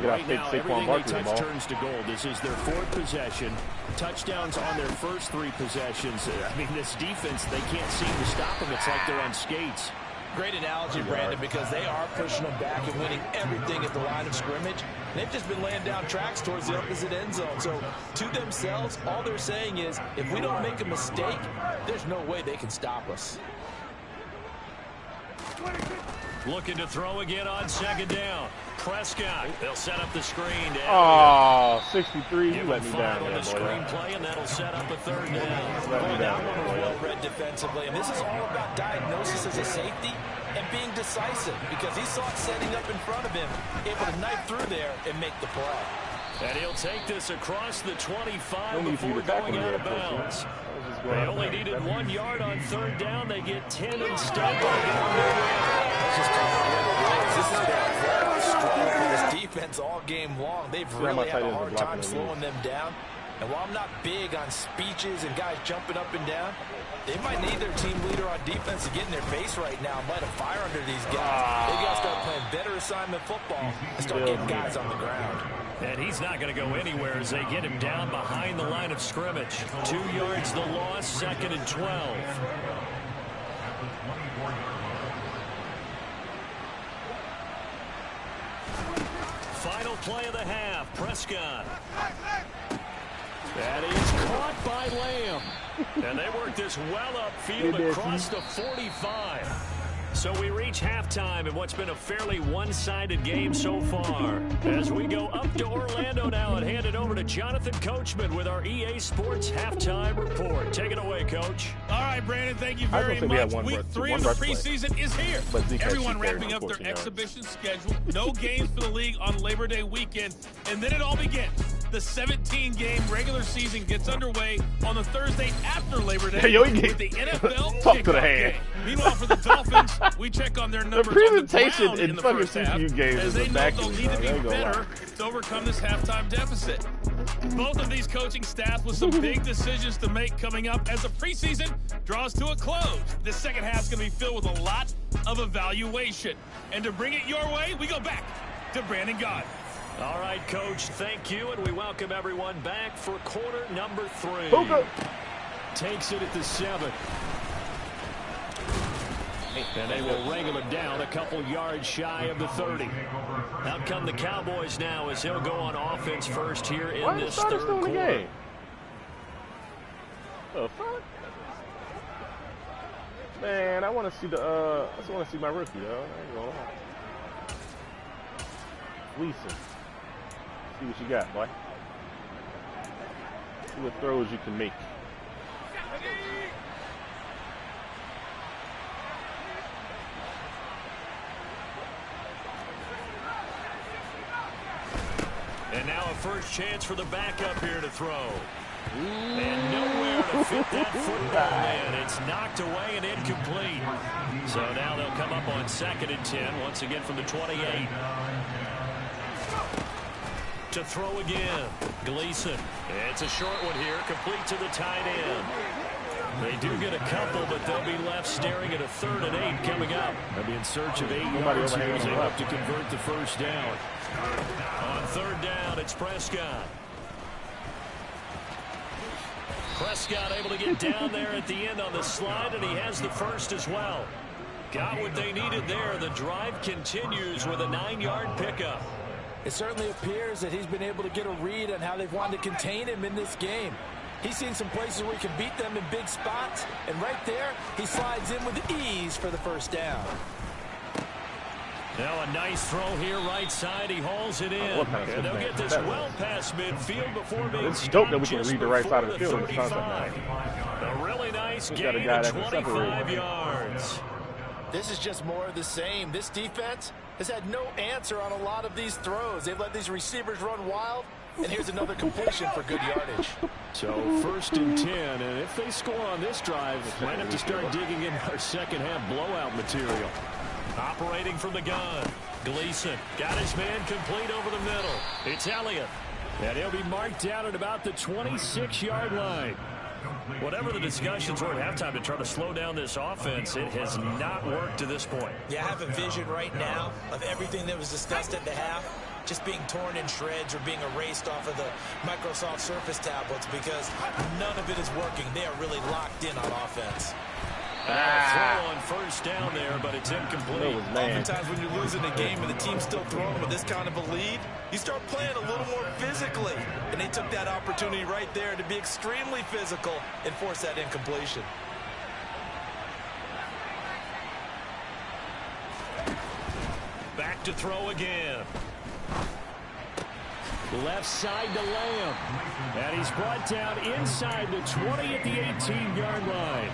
Right now, everything they touch turns to gold. This is their 4th possession. Touchdowns on their first 3 possessions. I mean, this defense, they can't seem to stop them. It's like they're on skates. Great analogy, Brandon, because they are pushing them back and winning everything at the line of scrimmage. They've just been laying down tracks towards the opposite end zone. So, to themselves, all they're saying is, if we don't make a mistake, there's no way they can stop us. Looking to throw again on 2nd down. Prescott, they'll set up the screen. Oh, 63, you let me down there, boy. Screen play, and that'll set up a 3rd down. Let me down there, boy. Well read defensively, and this is all about diagnosis as a safety and being decisive, because he saw it setting up in front of him, able to knife through there and make the play. And he'll take this across the 25 before going out of bounds. They only needed 1 yard on 3rd down. They get 10 instead. This has been very strong for this defense all game long. They've really had a hard time slowing them down. And while I'm not big on speeches and guys jumping up and down, they might need their team leader on defense to get in their face right now and light a fire under these guys. They got to start playing better assignment football and start getting guys on the ground. And he's not going to go anywhere as they get him down behind the line of scrimmage. 2 yards the loss, 2nd and 12. Final play of the half, Prescott. That is caught by Lamb. And they work this well upfield across the 45. So we reach halftime in what's been a fairly one-sided game so far. As we go up to Orlando now and hand it over to Jonathan Coachman with our EA Sports Halftime Report. Take it away, Coach. All right, Brandon, thank you very much. Week 3 of the preseason is here. Everyone wrapping up their exhibition schedule. No games for the league on Labor Day weekend. And then it all begins. The 17-game regular season gets underway on the Thursday after Labor Day with the NFL talk to the hand. Game. Meanwhile, for the Dolphins, we check on their numbers the presentation on the ground in the first half, CPU games as is they know immaculate. they'll need to be better to overcome this halftime deficit. Both of these coaching staffs with some big decisions to make coming up as the preseason draws to a close. The second half is going to be filled with a lot of evaluation. And to bring it your way, we go back to Brandon Gaudin. All right, Coach, thank you, and we welcome everyone back for quarter number 3. Puka takes it at the 7. And they will wrangle him down a couple yards shy of the 30. Out come the Cowboys now as he'll go on offense first here in this third quarter. Game? The fuck? Man, I want to see the I just want to see my rookie, yo. I ain't gonna lie. Lisa. See what you got, boy. See what throws you can make. And now a first chance for the backup here to throw. And nowhere to fit that football, man. It's knocked away and incomplete. So now they'll come up on 2nd and 10, once again from the 28. To throw again, Gleason. It's a short one here, complete to the tight end. They do get a couple, but they'll be left staring at a 3rd and 8 coming up. They'll be in search of 8 yards here as they hope to convert the first down. On 3rd down, it's Prescott. Prescott able to get down there at the end on the slide, and he has the first as well. Got what they needed there. The drive continues with a 9-yard pickup. It certainly appears that he's been able to get a read on how they've wanted to contain him in this game. He's seen some places where he can beat them in big spots, and right there, he slides in with ease for the first down. Now a nice throw here, right side. He hauls it in. And they'll get this well past midfield before being stopped. It's dope that we can read the right side of the field. A really nice gain of 25 yards. This is just more of the same. This defense has had no answer on a lot of these throws. They've let these receivers run wild, and here's another completion for good yardage. So 1st and 10, and if they score on this drive, might have to start digging in our second half blowout material. Operating from the gun, Gleason got his man complete over the middle. It's Elliott, and he'll be marked down at about the 26-yard line. Whatever the discussions were at halftime to try to slow down this offense, it has not worked to this point. Yeah, I have a vision right now of everything that was discussed at the half just being torn in shreds or being erased off of the Microsoft Surface tablets because none of it is working. They are really locked in on offense. Throw on first down there, but it's incomplete. Oftentimes when you're losing a game and the team's still throwing with this kind of a lead, you start playing a little more physically. And they took that opportunity right there to be extremely physical and force that incompletion. Back to throw again. Left side to Lamb. And he's brought down inside the 20 at the 18-yard line.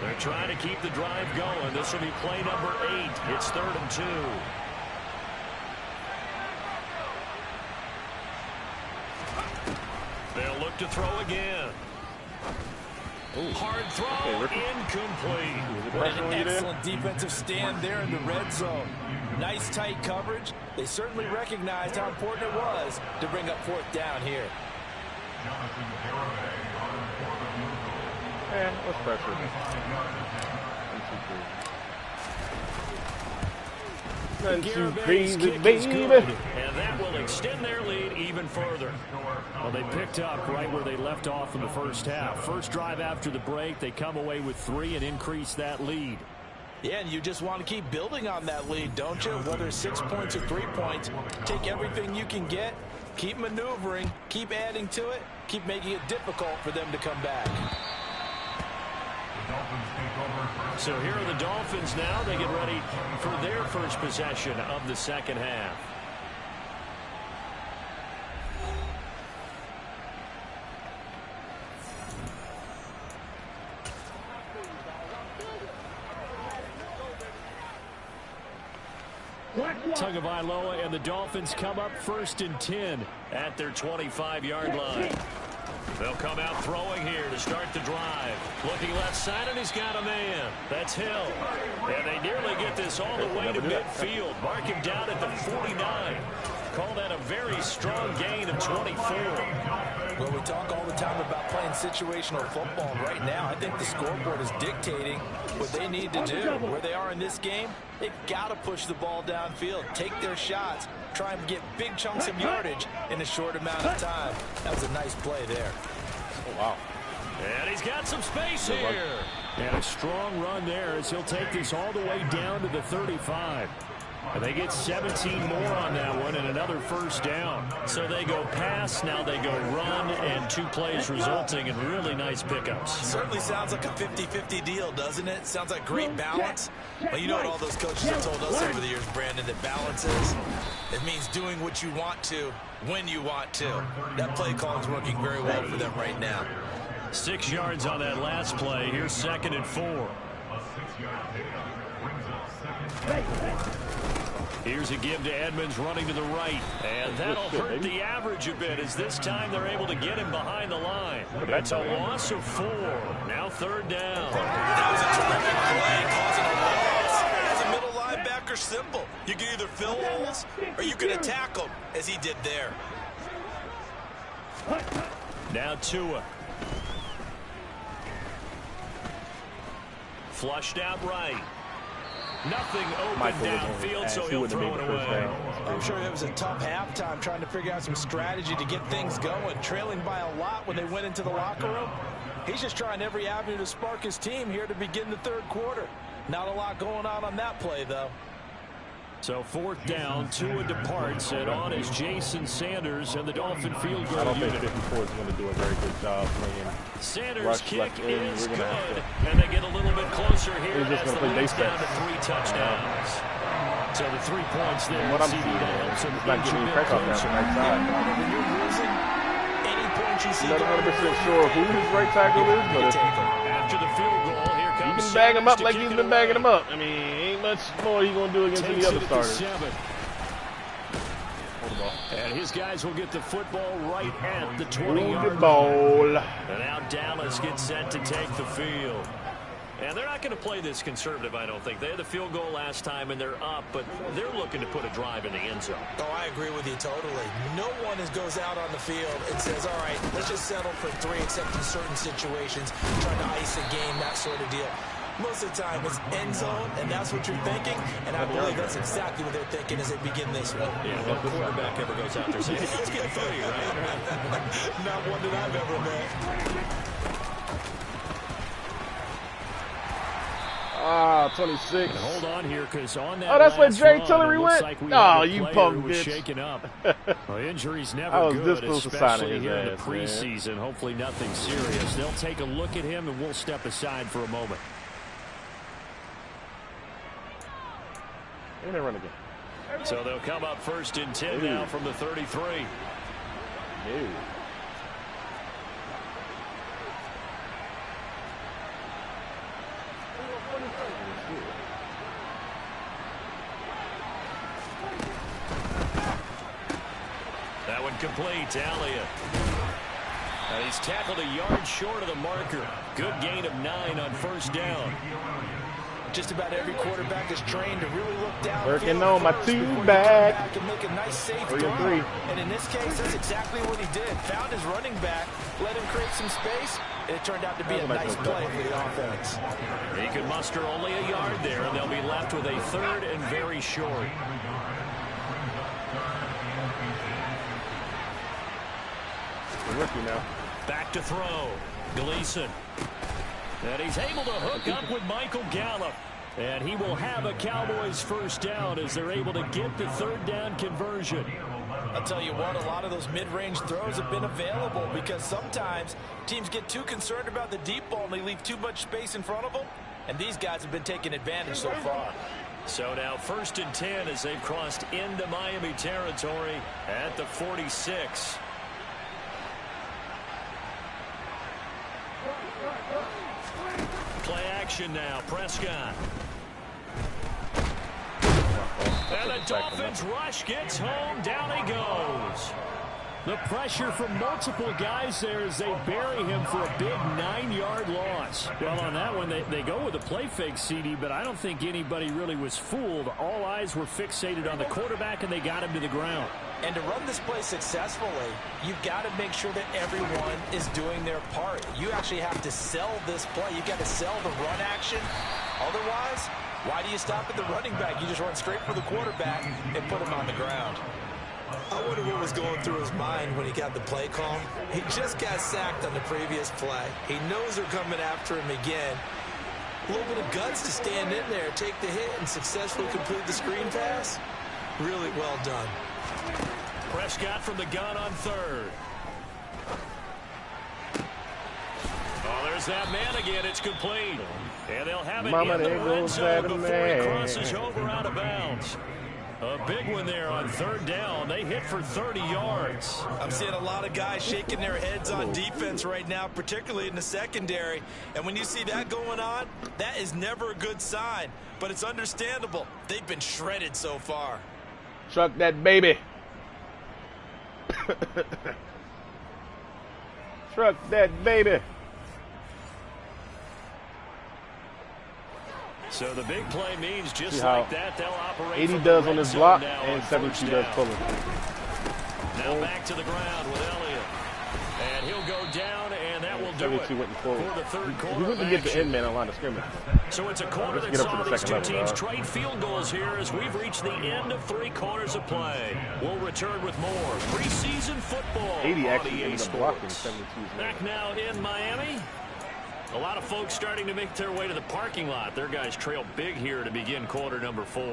They're trying to keep the drive going. This will be play number 8. It's 3rd and 2. They'll look to throw again. Ooh. Hard throw, incomplete. What an excellent defensive stand there in the red zone. Nice tight coverage. They certainly recognized how important it was to bring up 4th down here. Man, let's pressure. Nothing too crazy, baby. And that will extend their lead even further. Well, they picked up right where they left off in the first half. First drive after the break, they come away with 3 and increase that lead. Yeah, and you just want to keep building on that lead, don't you? Whether it's 6 points or 3 points, take everything you can get, keep maneuvering, keep adding to it, keep making it difficult for them to come back. So here are the Dolphins now. They get ready for their first possession of the second half. Tagovailoa and the Dolphins come up 1st and 10 at their 25-yard line. They'll come out throwing here to start the drive. Looking left side, and he's got a man. That's Hill. And they nearly get this all the way to midfield. Mark him down at the 49. Call that a very strong gain of 24. Well, we talk all the time about playing situational football. Right now, I think the scoreboard is dictating what they need to do. Where they are in this game, they've got to push the ball downfield, take their shots, try and get big chunks of yardage in a short amount of time. That was a nice play there. Oh, wow. And he's got some space here. And a strong run there as he'll take this all the way down to the 35. And they get 17 more on that one and another first down. So they go pass, now they go run, and 2 plays resulting in really nice pickups. Certainly sounds like a 50-50 deal, doesn't it? Sounds like great balance. Well, you know what all those coaches have told us over the years, Brandon, that balance is? It means doing what you want to when you want to. That play call is working very well for them right now. 6 yards on that last play. Here's 2nd and 4. Here's a give to Edmonds running to the right. And that'll hurt the average a bit as this time they're able to get him behind the line. That's a loss of 4. Now 3rd down. That was a terrific play, causing a loss. As a middle linebacker, simple. You can either fill holes or you can attack them, as he did there. Now Tua. Flushed out right. Nothing open downfield, so he'll throw it away. I'm sure it was a tough halftime trying to figure out some strategy to get things going. Trailing by a lot when they went into the locker room. He's just trying every avenue to spark his team here to begin the 3rd quarter. Not a lot going on that play, though. So 4th down, Tua departs, and on is Jason Sanders and the Dolphin field goal. I don't think 54 is going to do a very good job playing. Sanders' kick is good, and they get a little bit closer here as the lead's down to 3 touchdowns. So the 3 points there. What I'm seeing is not getting any pressure off that right side. When you're losing, any points you see, I'm not 100% sure who his right tackle is, but after the field goal, here comes you can bag him up like he's been bagging him up. I mean, ain't much more he's going to do against any other starters. And his guys will get the football right at the 20-yard line. And now Dallas gets set to take the field. And they're not going to play this conservative, I don't think. They had the field goal last time, and they're up, but they're looking to put a drive in the end zone. Oh, I agree with you totally. No one goes out on the field and says, all right, let's just settle for 3, except in certain situations, trying to ice a game, that sort of deal. Most of the time, it's end zone, and that's what you're thinking, and I believe that's exactly what they're thinking as they begin this one. Yeah, no quarterback ever goes out there saying, let's get 3, right? Not one that I've ever met. 26. And hold on here, because on that that's where Jay run, Tillery went? like Oh, you punk bitch. Shaken up. Well, injuries never good, especially here in the preseason. Man. Hopefully nothing serious. They'll take a look at him, and we'll step aside for a moment. And they run again. So they'll come up 1st and 10 now from the 33. No. That one complete to Elliott. And he's tackled a yard short of the marker. Good gain of 9 on 1st down. Just about every quarterback is trained to really look down. Working on my 2 back. And make a nice safe 3 and 3. And in this case, that's exactly what he did. Found his running back, let him create some space, and it turned out to be a nice play for the offense. He could muster only a yard there, and they'll be left with a 3rd and very short. Rookie now. Back to throw. Gleason. And he's able to hook up with Michael Gallup. And he will have a Cowboys 1st down as they're able to get the 3rd down conversion. I'll tell you what, a lot of those mid-range throws have been available because sometimes teams get too concerned about the deep ball and they leave too much space in front of them. And these guys have been taking advantage so far. So now 1st and 10 as they've crossed into Miami territory at the 46. Play action now. Prescott. And the Dolphins rush gets home. Down he goes. The pressure from multiple guys there as they bury him for a big 9-yard loss. Well, on that one, they go with a play fake, CD, but I don't think anybody really was fooled. All eyes were fixated on the quarterback, and they got him to the ground. And to run this play successfully, you've got to make sure that everyone is doing their part. You actually have to sell this play. You've got to sell the run action. Otherwise, why do you stop at the running back? You just run straight for the quarterback and put him on the ground. I wonder what was going through his mind when he got the play call. He just got sacked on the previous play. He knows they're coming after him again. A little bit of guts to stand in there, take the hit, and successfully complete the screen pass. Really well done. Prescott from the gun on third. Oh, there's that man again. It's complete. And they'll have it in the red zone before he crosses over out of bounds. A big one there on third down. They hit for 30 yards. I'm seeing a lot of guys shaking their heads on defense right now, particularly in the secondary. And when you see that going on, that is never a good sign. But it's understandable. They've been shredded so far. Truck that baby. Truck that baby. So the big play means just like that, they'll operate 80 does on this block and 72 does pulling. Now back to the ground with Elliott. And he'll go down, and that will do it for the third quarter. We wouldn't get the end man on line of scrimmage. So it's a quarter that saw these two teams trade field goals here as we've reached the end of 3 quarters of play. We'll return with more preseason football. 80 actually ended up blocking 72. Back now in Miami. A lot of folks starting to make their way to the parking lot. Their guys trail big here to begin quarter number 4.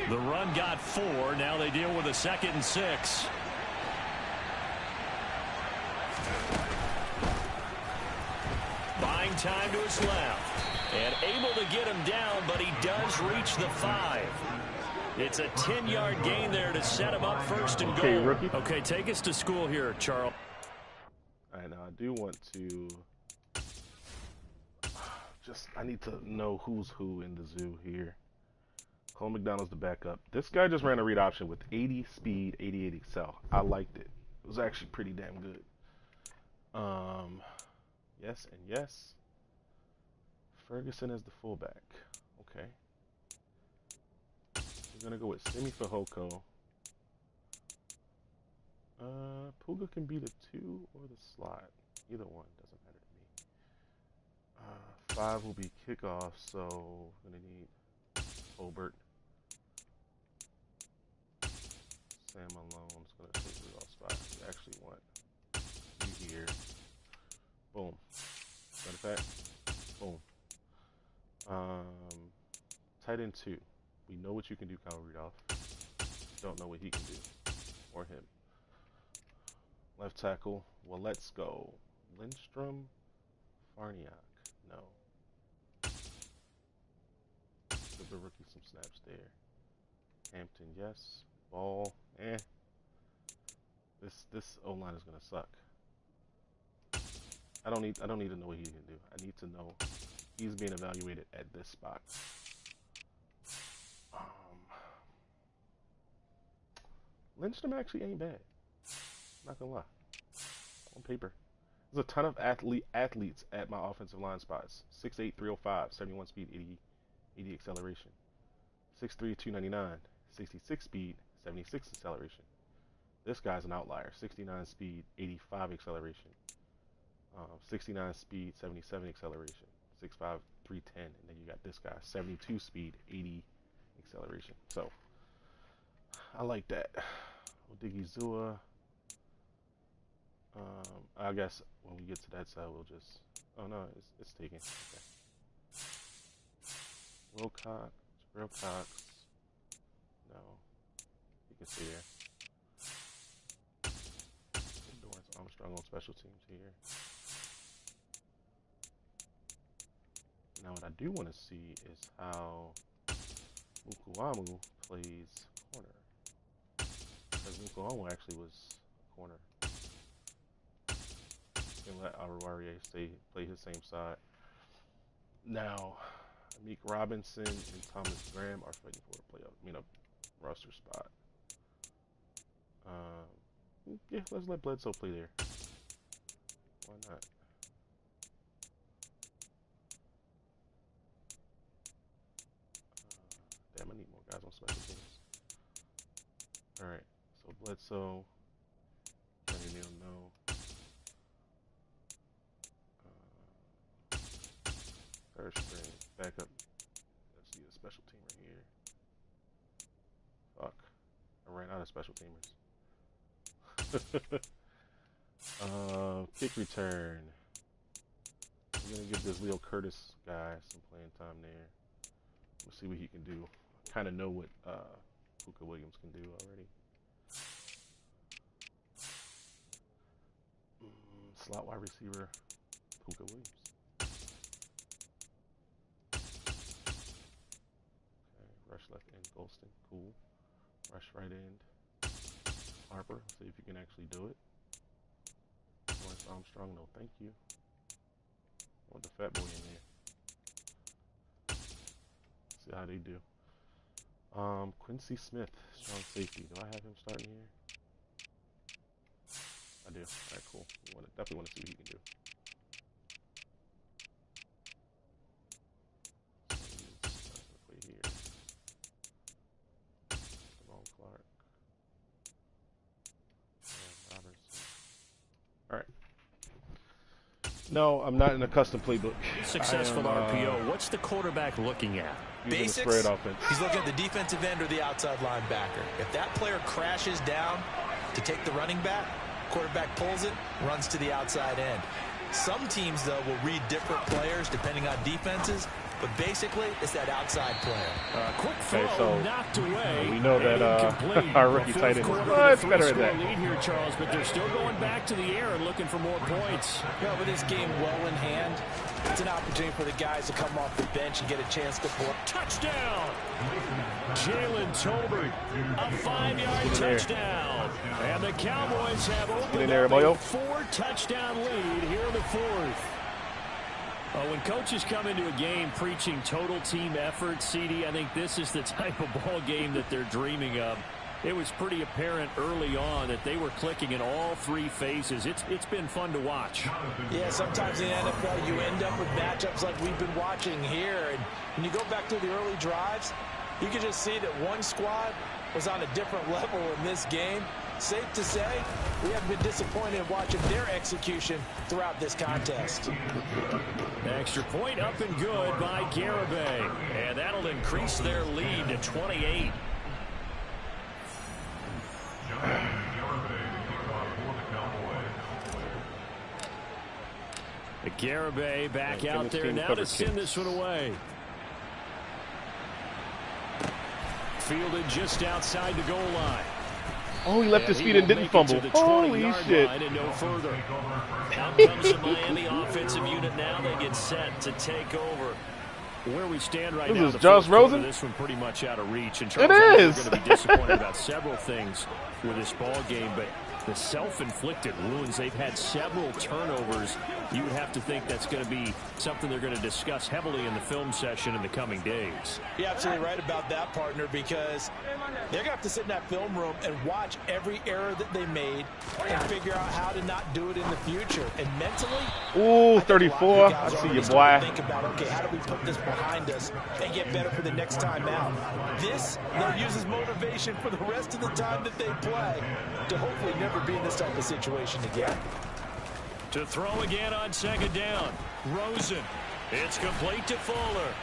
The run got 4. Now they deal with a 2nd and 6. Buying time to his left. And able to get him down, but he does reach the 5. It's a 10-yard gain there to set him up first and goal. Okay, rookie. Okay, take us to school here, Charles. All right, now I do want to I need to know who's who in the zoo here. Cole McDonald's the backup. This guy just ran a read option with 80 speed, 88 excel. I liked it. It was actually pretty damn good. Yes and yes. Ferguson is the fullback. Okay. We're going to go with Simi Fehoko. Puga can be the 2 or the slot. Either one doesn't matter to me. 5 will be kickoff, so we're going to need Holbert. Sam Malone's going to take the off spot. We actually want you here. Boom. Matter of fact, boom. Tight end 2. We know what you can do, Kyle Rudolph. Don't know what he can do. Or him. Left tackle. Well, let's go. Lindstrom. Farniak. No. Give the rookie some snaps there. Hampton, yes. Ball. This O-line is gonna suck. I don't need to know what he can do. I need to know he's being evaluated at this spot. Lindstrom actually ain't bad. Not gonna lie. On paper. There's a ton of athletes at my offensive line spots. 6'8", 305, 71 speed, 80 acceleration. 6'3", 299, 66 speed, 76 acceleration. This guy's an outlier. 69 speed, 85 acceleration. 69 speed, 77 acceleration. 6'5", 310. And then you got this guy, 72 speed, 80 acceleration. So, I like that. Odigizua. I guess when we get to that side, we'll just... Oh, no, it's taken. Okay. Wilcox. Jabril Cox. No. You can see there. Dorrance Armstrong on special teams here. Now, what I do want to see is how Mukuamu plays corner. Because Mukuamu actually was a corner. And let Aruarie play his same side. Now, Meek Robinson and Thomas Graham are fighting for a roster spot. Yeah, let's let Bledsoe play there. Why not? Damn, I need more guys on special teams. All right, so Bledsoe, Johnny Neal, no. Third string, backup. Let's see a special team right here. Fuck, I ran out of special teamers. Kick return. I'm gonna give this Leo Curtis guy some playing time there. We'll see what he can do. I kind of know what Puka Williams can do already. Slot wide receiver, Puka Williams. Okay, rush left end, Golston, cool. Rush right end, Harper. Let's see if you can actually do it. Lawrence Armstrong, no thank you. I want the fat boy in there. See how they do. Quincy Smith, strong safety. Do I have him starting here? I do. Alright, cool. Definitely want to see what he can do. Play here. Jamal Clark. Robertson. Alright. No, I'm not in a custom playbook. Successful RPO. What's the quarterback looking at? Basics. Spread offense. He's looking at the defensive end or the outside linebacker. If that player crashes down to take the running back, quarterback pulls it, runs to the outside end. Some teams, though, will read different players depending on defenses, but basically, it's that outside player. Quick throw, so knocked away. We know that our rookie tight end is much better at that. Lead here, Charles, but they're still going back to the air and looking for more points. Yeah, with this game well in hand, it's an opportunity for the guys to come off the bench and get a chance to pull. Touchdown! Jalen Tolbert, a 5-yard touchdown. And the Cowboys have opened up a 4-touchdown lead here in the fourth. When coaches come into a game preaching total team effort, CD, I think this is the type of ball game that they're dreaming of. It was pretty apparent early on that they were clicking in all three phases. It's been fun to watch. Yeah, sometimes in the NFL you end up with matchups like we've been watching here. And when you go back to the early drives, you can just see that one squad was on a different level in this game. Safe to say, we haven't been disappointed in watching their execution throughout this contest. Extra point up and good by Garibay. And that'll increase their lead to 28. Garibay back out there now to send this one away. Fielded just outside the goal line. Oh, he left his feet and didn't fumble. Holy shit. And no further. Out comes the Miami offensive unit now. They get set to take over. Where we stand right now, this is Josh Rosen. This one pretty much out of reach. And Charles, it is. They're going to be disappointed about several things with this ball game, but the self-inflicted wounds, they've had several turnovers. You would have to think that's going to be something they're going to discuss heavily in the film session in the coming days. You're absolutely right about that, partner, because they're going to have to sit in that film room and watch every error that they made and figure out how to not do it in the future. And mentally, ooh, 34. I see you, boy. Think about, okay, how do we put this behind us and get better for the next time out? This, they'll use as motivation for the rest of the time that they play to hopefully never be in this type of situation again. To throw again on second down. Rosen. It's complete to Fuller.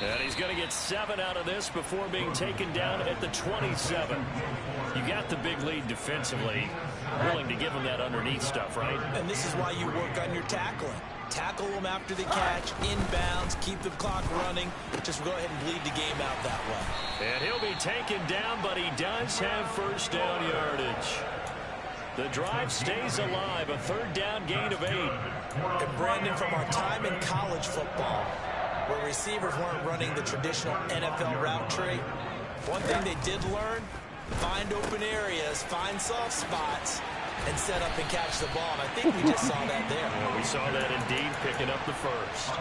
And he's going to get 7 out of this before being taken down at the 27. You got the big lead defensively. Willing to give him that underneath stuff, right? And this is why you work on your tackling. Tackle them after the catch, inbounds, keep the clock running. Just go ahead and bleed the game out that way. And he'll be taken down, but he does have first down yardage. The drive stays alive, a third down gain of 8. And Brandon, from our time in college football, where receivers weren't running the traditional NFL route tree, one thing they did learn, find open areas, find soft spots, and set up and catch the ball. And I think we just saw that there. Yeah, we saw that indeed, picking up the first.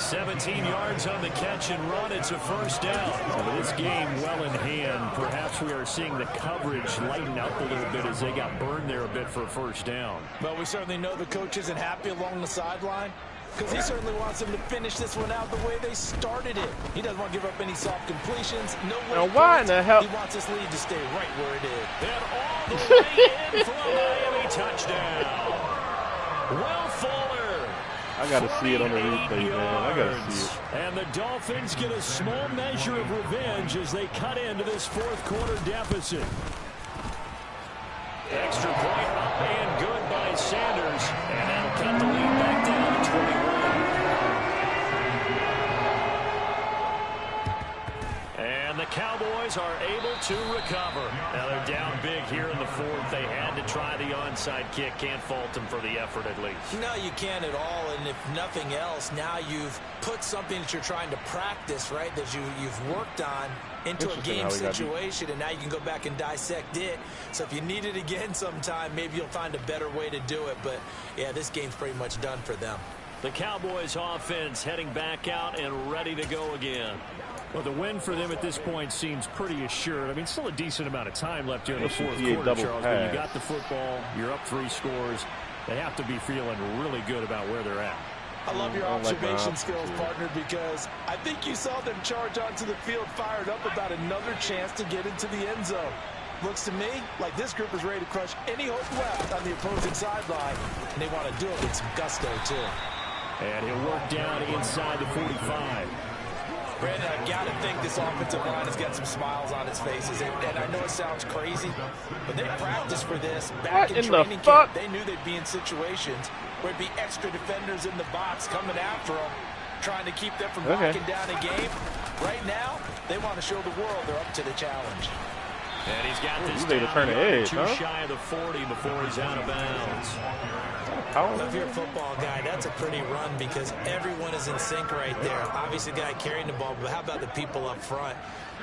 17 yards on the catch and run. It's a first down. This game well in hand. Perhaps we are seeing the coverage lighten up a little bit as they got burned there a bit for a first down. But we certainly know the coach isn't happy along the sideline, because he certainly wants them to finish this one out the way they started it. He doesn't want to give up any soft completions. No way. Now why in the hell? He wants this lead to stay right where it is. And all the way in for a Miami touchdown. Will Fuller. I got to see it on the replay, man. I got to see it. And the Dolphins get a small measure of revenge as they cut into this fourth quarter deficit. Extra point up and good by Sanders. And that'll cut the lead back down to 21. And the Cowboys are able to recover. Now they're down big here in the fourth. They had to try the onside kick. Can't fault them for the effort at least. No, you can't at all. And if nothing else, now you've put something that you're trying to practice, right, that you've worked on into a game situation, and now you can go back and dissect it. So if you need it again sometime, maybe you'll find a better way to do it. But, yeah, this game's pretty much done for them. The Cowboys offense heading back out and ready to go again. Well, the win for them at this point seems pretty assured. I mean, still a decent amount of time left here in the fourth quarter, Charles. But you got the football, you're up 3 scores. They have to be feeling really good about where they're at. I love your observation skills, partner, because I think you saw them charge onto the field fired up about another chance to get into the end zone. Looks to me like this group is ready to crush any hope left on the opposing sideline, and they want to do it with some gusto, too. And he'll work down inside the 45. Brandon, I've got to think this offensive line has got some smiles on its faces. And I know it sounds crazy, but they practiced for this back in training camp. They knew they'd be in situations where it'd be extra defenders in the box coming after them, trying to keep them from knocking down a game. Right now, they want to show the world they're up to the challenge. And he's got this down too shy of the 40 before he's out of bounds. If you're a football guy, that's a pretty run because everyone is in sync right there. Obviously, the guy carrying the ball, but how about the people up front?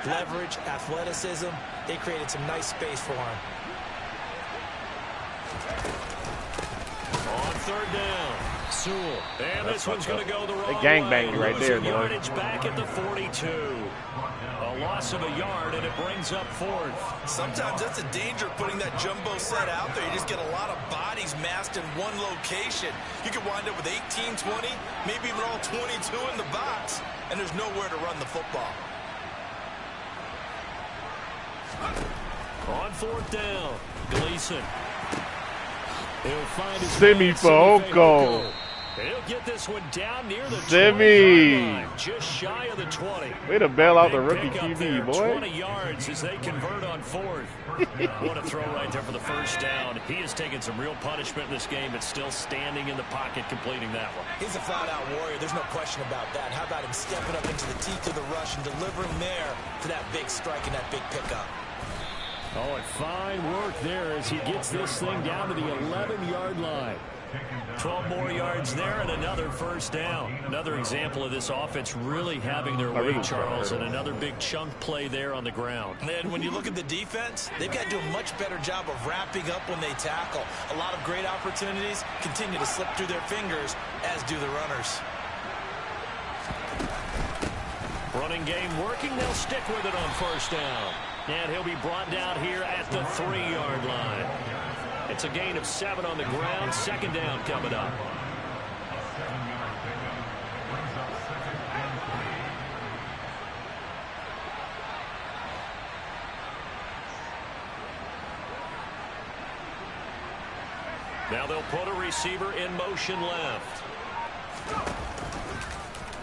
Leverage, athleticism, they created some nice space for him. On third down, Sewell. And this one's going to go the wrong way. They gangbanged right there, boy. Yardage back at the 42. A loss of a yard, and it brings up fourth. Sometimes that's a danger putting that jumbo set out there. You just get a lot of bodies massed in one location. You could wind up with 18, 20, maybe even all 22 in the box, and there's nowhere to run the football. On fourth down, Gleason. He'll find his Semi-Foco. He'll get this one down near the 20 line, just shy of the 20. Way to bail out the rookie QB, boy. 20 yards as they convert on fourth. What a throw right there for the first down. He has taken some real punishment in this game, but still standing in the pocket completing that one. He's a flat-out warrior. There's no question about that. How about him stepping up into the teeth of the rush and delivering there for that big strike and that big pickup? Oh, and fine work there as he gets this thing down to the 11-yard line. 12 more yards there and another first down. Another example of this offense really having their way, Charles, and another big chunk play there on the ground. And when you look at the defense, they've got to do a much better job of wrapping up when they tackle. A lot of great opportunities continue to slip through their fingers, as do the runners. Running game working. They'll stick with it on first down. And he'll be brought down here at the 3-yard line. It's a gain of 7 on the ground. Second down coming up. Now they'll put a receiver in motion left.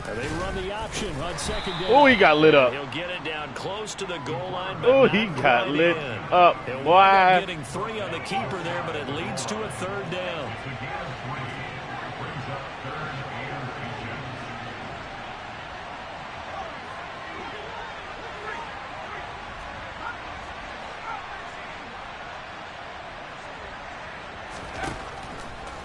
And they run the option on second down. Oh, he got lit up. He'll get it down close to the goal line. Oh, he got lit up. Why? Getting 3 on the keeper there, but it leads to a third down.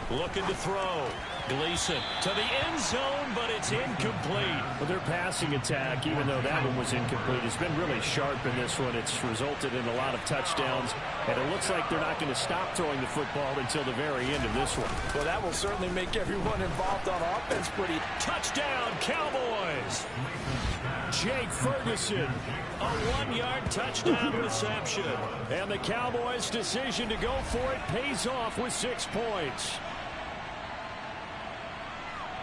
Looking to throw. Gleason to the end zone, but it's incomplete. Well, their passing attack, even though that one was incomplete, has been really sharp in this one. It's resulted in a lot of touchdowns, and it looks like they're not going to stop throwing the football until the very end of this one. Well, that will certainly make everyone involved on offense pretty. Touchdown, Cowboys! Jake Ferguson, a 1-yard touchdown reception. And the Cowboys' decision to go for it pays off with 6 points.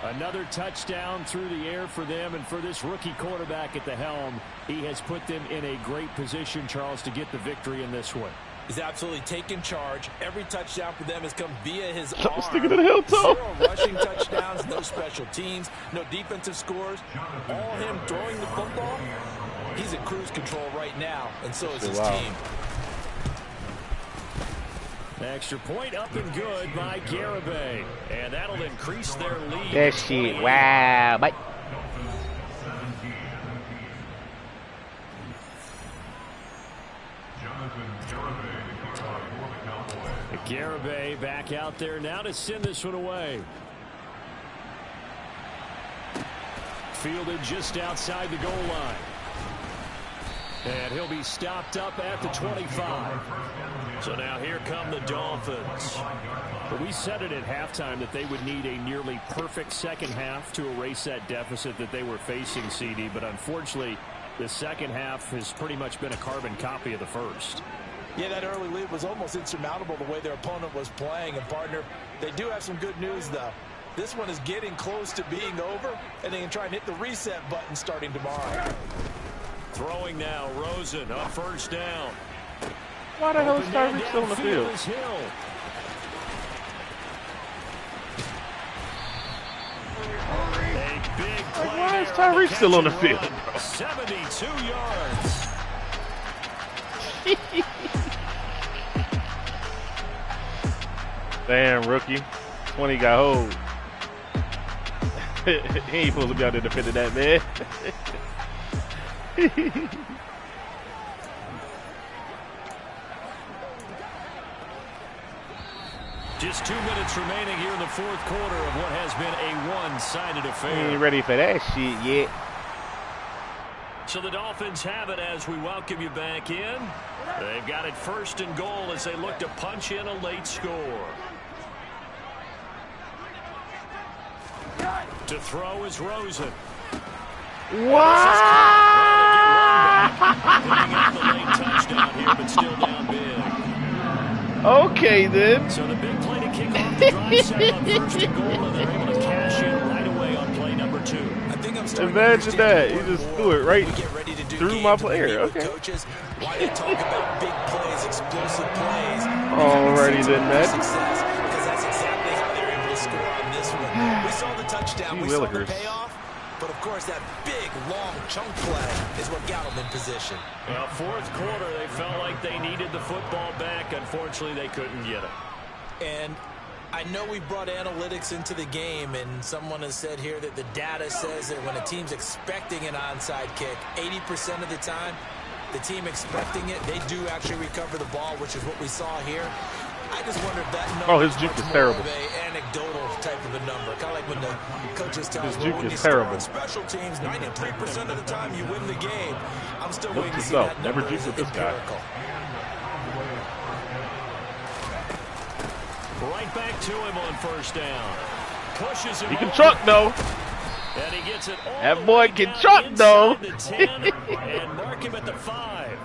Another touchdown through the air for them, and for this rookie quarterback at the helm, he has put them in a great position, Charles, to get the victory in this one. He's absolutely taken charge. Every touchdown for them has come via his arm. Sticking to the hilltop. 0 rushing touchdowns, no special teams, no defensive scores. All him throwing the football. He's in cruise control right now, and so is his team. Extra point up and good by Garibay. And that'll increase their lead. That shit, wow. Bye. Garibay back out there now to send this one away. Fielded just outside the goal line. And he'll be stopped up at the 25. So now here come the Dolphins. But we said it at halftime that they would need a nearly perfect second half to erase that deficit that they were facing, CD. But unfortunately, the second half has pretty much been a carbon copy of the first. Yeah, that early lead was almost insurmountable the way their opponent was playing. And, partner, they do have some good news, though. This one is getting close to being over, and they can try and hit the reset button starting tomorrow. Throwing now, Rosen on first down. Why the hell is Tyreek still on the field? Why is Tyreek still on the field, bro? 72 yards. Damn, rookie. 20 got hold. He ain't supposed to be out there defending that, man. Just 2 minutes remaining here in the fourth quarter of what has been a one-sided affair. He ain't ready for that shit yet. So the Dolphins have it as we welcome you back in. They've got it first and goal as they look to punch in a late score. To throw is Rosen. What? Picking up the late touchdown here, but still down big. Okay, then. So the big play to kick off the drive set on first and goal, and they're able to cash in right away on play number 2. I think I'm Imagine that. He just threw it right through my player. Okay. Coaches, why they talk about big plays, explosive plays. Alrighty then, man. Success, because that's exactly how they're able to score on this one. We saw the touchdown. We saw the payoff. But, of course, that big, long chunk play is what got them in position. Well, fourth quarter, they felt like they needed the football back. Unfortunately, they couldn't get it. And I know we brought analytics into the game, and someone has said here that the data says that when a team's expecting an onside kick, 80% of the time, the team expecting it, they do actually recover the ball, which is what we saw here. I just wonder if that number his juke is terrible. Of a anecdotal type of a number, kind of like when the coaches tell us, his juke when is you score terrible. on special teams, 93% of the time you win the game. I'm still Look waiting to this see up. that Never number juke is with this guy. empirical. Right back to him on first down. Pushes him. He can truck, though. And he gets it all that boy can truck, though. the 10 and mark him at the 5.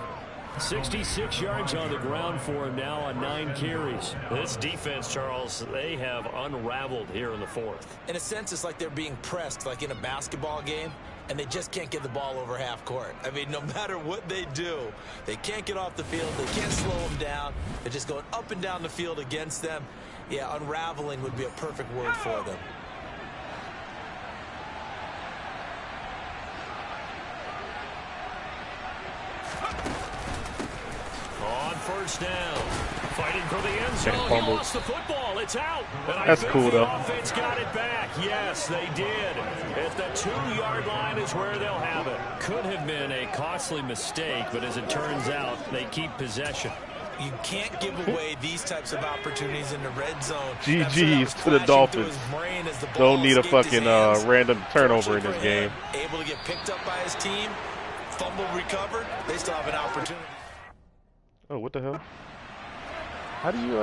66 yards on the ground for him now on 9 carries. This defense, Charles, they have unraveled here in the fourth. In a sense, it's like they're being pressed like in a basketball game, and they just can't get the ball over half court. I mean, no matter what they do, they can't get off the field. They can't slow them down. They're just going up and down the field against them. Yeah, unraveling would be a perfect word for them. On first down, fighting for the end zone. He lost the football. It's out. And That's cool, though. The offense got it back. Yes, they did. At the 2-yard line is where they'll have it. Could have been a costly mistake, but as it turns out, they keep possession. You can't give away these types of opportunities in the red zone. GG's to the Dolphins. Don't need a fucking random turnover in this game. Able to get picked up by his team. Fumble recovered. They still have an opportunity. Oh, what the hell? How do you,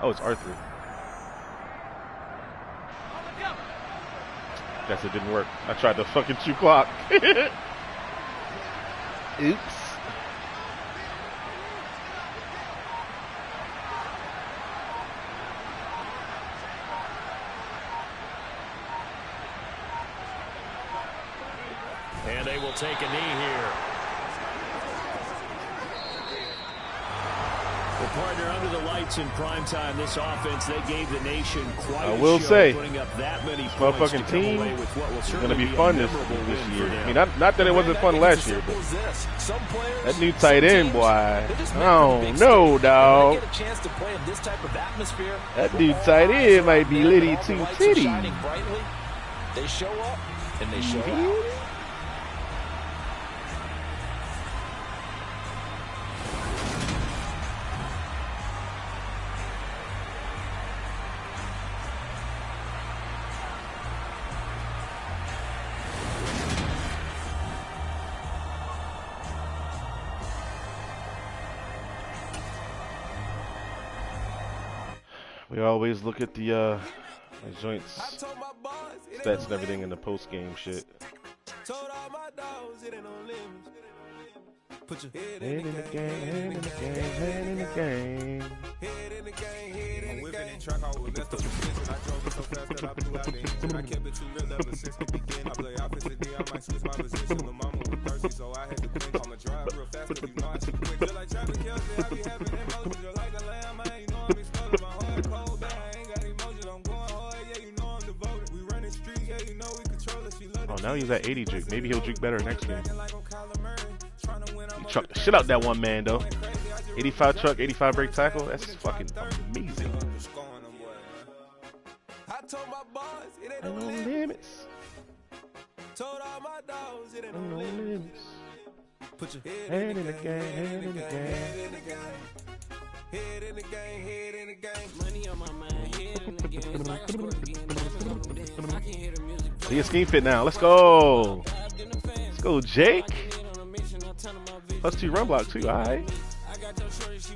Oh, it's Arthur. Guess it didn't work. I tried to fucking shoot clock. Oops. And they will take a knee here. Well, partner, under the lights in prime time, this offense, they gave the nation quite I will say, putting up that many motherfucking team is going to be fun this year. I mean, not that it wasn't fun last year, but that new tight end, boy, I don't know, dog. That new tight end might be litty too titty. They show up, and they show out. We always look at the joints, stats and everything in the post-game shit. Put your head in the game, head in the game, head in the game. I'm whipping and truck out with messed up shit. I drove it so fast that I blew out the engine. I kept it too real ever since the beginning. I play opposite D, I might switch my position. The mama was thirsty, so I had to quit. I'ma drive real fast, cause you know I should quit. Feel like traffic kills it, I be having emotions. You're like a lamb, man, you know I'm exploding. My heart cold, but I ain't got emotions. I'm going hard, yeah, you know I'm devoted. We running streets, yeah, you know we control it. She love it. Oh, now he's at 80 juke. Maybe he'll juke better next game. He trucked the shit out that one man, though. 85 truck, 85 break tackle. That's fucking amazing. Ain't no limits. Ain't no limits. Put your Head in the game, head in the game. Head in the game, head in the game. Money on my mind, head in the game. It's like I'm working. I can hear the music. See your scheme fit now. Let's go. Let's go, Jake. +2 run block too. Alright.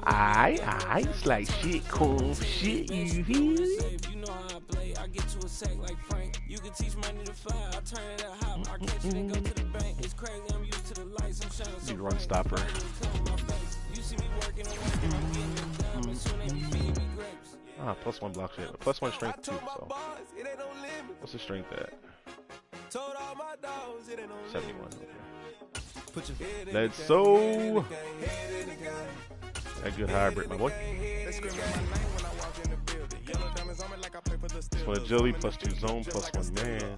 Alright. It's like shit, cool shit. You hear? You know how I play. I get to a sack like Frank. You can teach money to fly. I turn it up hot. I catch it and go to the bank. It's crazy. I'm used to the lights. I'm shining so run stopper. You see me working and working. I'm getting it done. But soon they be feeding me grapes. +1 block shit. +1 strength too. So what's the strength at? 71. Let's so. That good hybrid, my boy. This one agility, +2 zone, +1 man.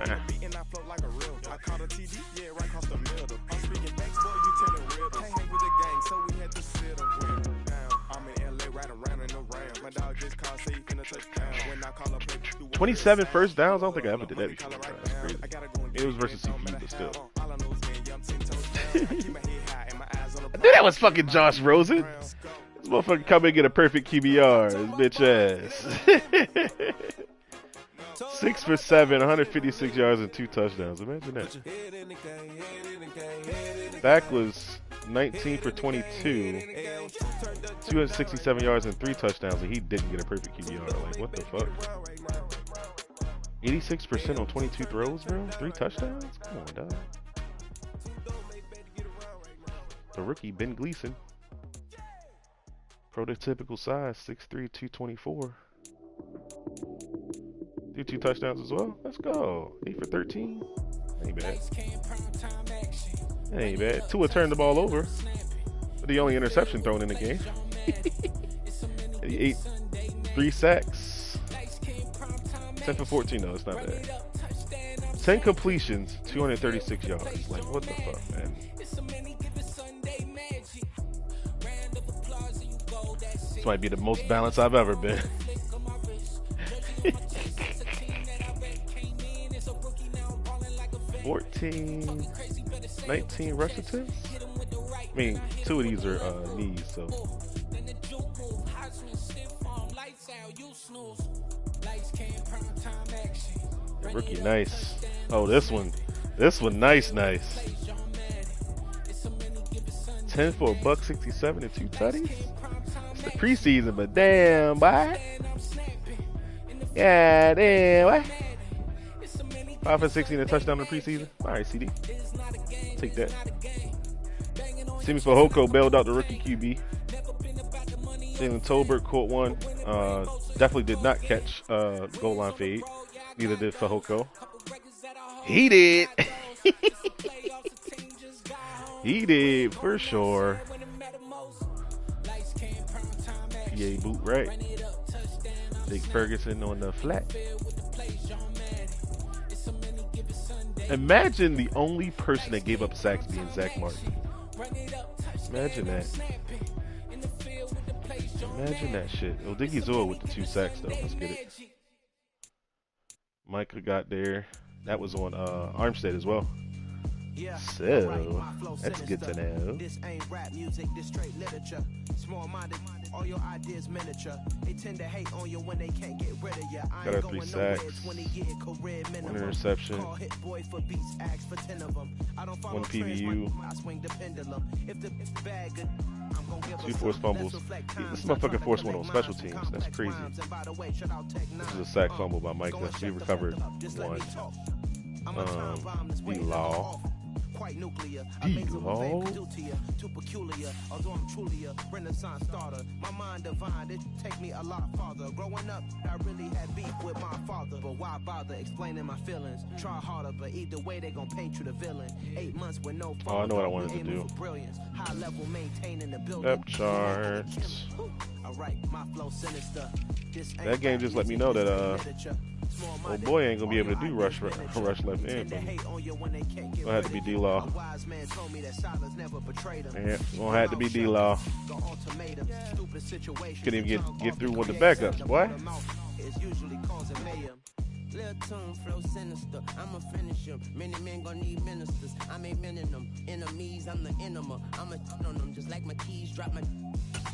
Nah. 27 first downs. I don't think I ever did that before. That's crazy. It was versus CPU, but still. I knew that was fucking Josh Rosen. This motherfucker come and get a perfect QBR. His bitch ass. 6 for 7, 156 yards and 2 touchdowns. Imagine that. Dak was 19 for 22, 267 yards and 3 touchdowns, and he didn't get a perfect QBR. Like, what the fuck? 86% on 22 throws, bro? 3 touchdowns? Come on, dog. The rookie, Ben Gleason. Prototypical size, 6'3", 224. Do 2 touchdowns as well? Let's go. 8 for 13. Ain't bad. Ain't bad. Tua turned the ball over. The only interception thrown in the game. He 3 sacks. 10 for 14, though. It's not bad. 10 completions, 236 yards. Like, what the fuck, man? This might be the most balanced I've ever been. 14, 19 rush attempts. I mean, 2 of these are knees, so. Rookie, nice. Oh, this one nice. 10 for $167 and 2 tutties. It's the preseason, but damn, boy. Yeah, damn, boy. 5 for 16 and a touchdown in the preseason. All right, CD. Take that. Simmons for Hoko bailed out the rookie QB. Jalen Tolbert caught one. Definitely did not catch goal line fade. Neither did Fehoko. He did. He did for sure. PA boot right. Jake Ferguson on the flat. Imagine the only person that gave up sacks being Zach Martin. Imagine that. Imagine that shit. Odiggy Zoa with the 2 sacks though. Let's get it. Micah got there. That was on Armstead as well. So that's good to know. This ain't rap music, this straight literature. Small-minded, all your ideas miniature. They tend to hate on you when they can't get rid of you. Got our 3 sacks, 1 interception, 1 PBU, 2 forced fumbles. This motherfucker forced one on special teams. That's crazy. This is a sack fumble by Micah. We recovered 1. D-Law. D-Law. Too peculiar, although I'm truly a Renaissance starter. My mind divine, it take me a lot farther. Growing up, I really had beef with my father. But why bother explaining my feelings? Try harder, but either way they gon' paint you the villain. 8 months with no I know what I wanted to do. High level maintaining the building. Depth charts. That game just let me know that old boy ain't gonna be able to do rush left end. Gonna have to be D-Law. Yeah, gonna have to be D-Law. Couldn't even get through with the backups, boy. Lil' tune, flow sinister. I'ma finish him. Many men gon' need ministers. I ain't mending them. Enemies, I'm the enema. I'ma on them just like my keys drop my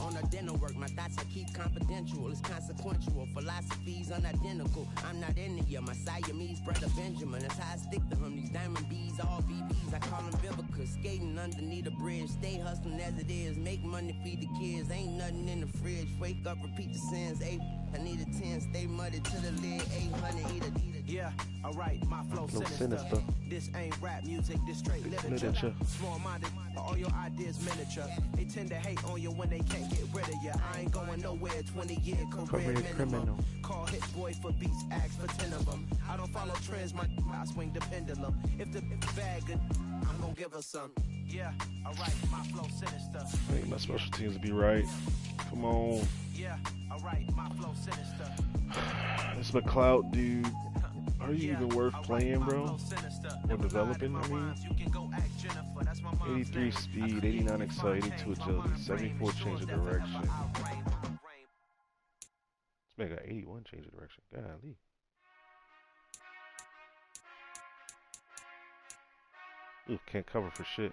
on a dinner work. My thoughts I keep confidential. It's consequential. Philosophies unidentical. I'm not in it. My Siamese brother Benjamin. That's how I stick to him. These diamond bees, all BBs. I call them Vivica. Skating underneath a bridge. Stay hustling as it is. Make money, feed the kids. Ain't nothing in the fridge. Wake up, repeat the sins. I need a 10. Stay muddy to the lid. 800. Eat a yeah, alright, my flow sinister. This ain't rap music, this straight literature. Small-minded, all your ideas miniature. They tend to hate on you when they can't get rid of you. I ain't going nowhere, 20-year career minimum. Call hit boy for beats, ask for 10 of them. I don't follow trends, I swing the pendulum. If the bag good, I'm gonna give her some. Yeah, alright, my flow sinister. I think my special teams will be right. Come on. Yeah, alright, my flow sinister. This McLeod dude. Are you even worth playing, bro? Or developing, I mean? 83 speed, 89 excel, 82 agility, 74 change of direction. This man got 81 change of direction. Golly. Ooh, can't cover for shit.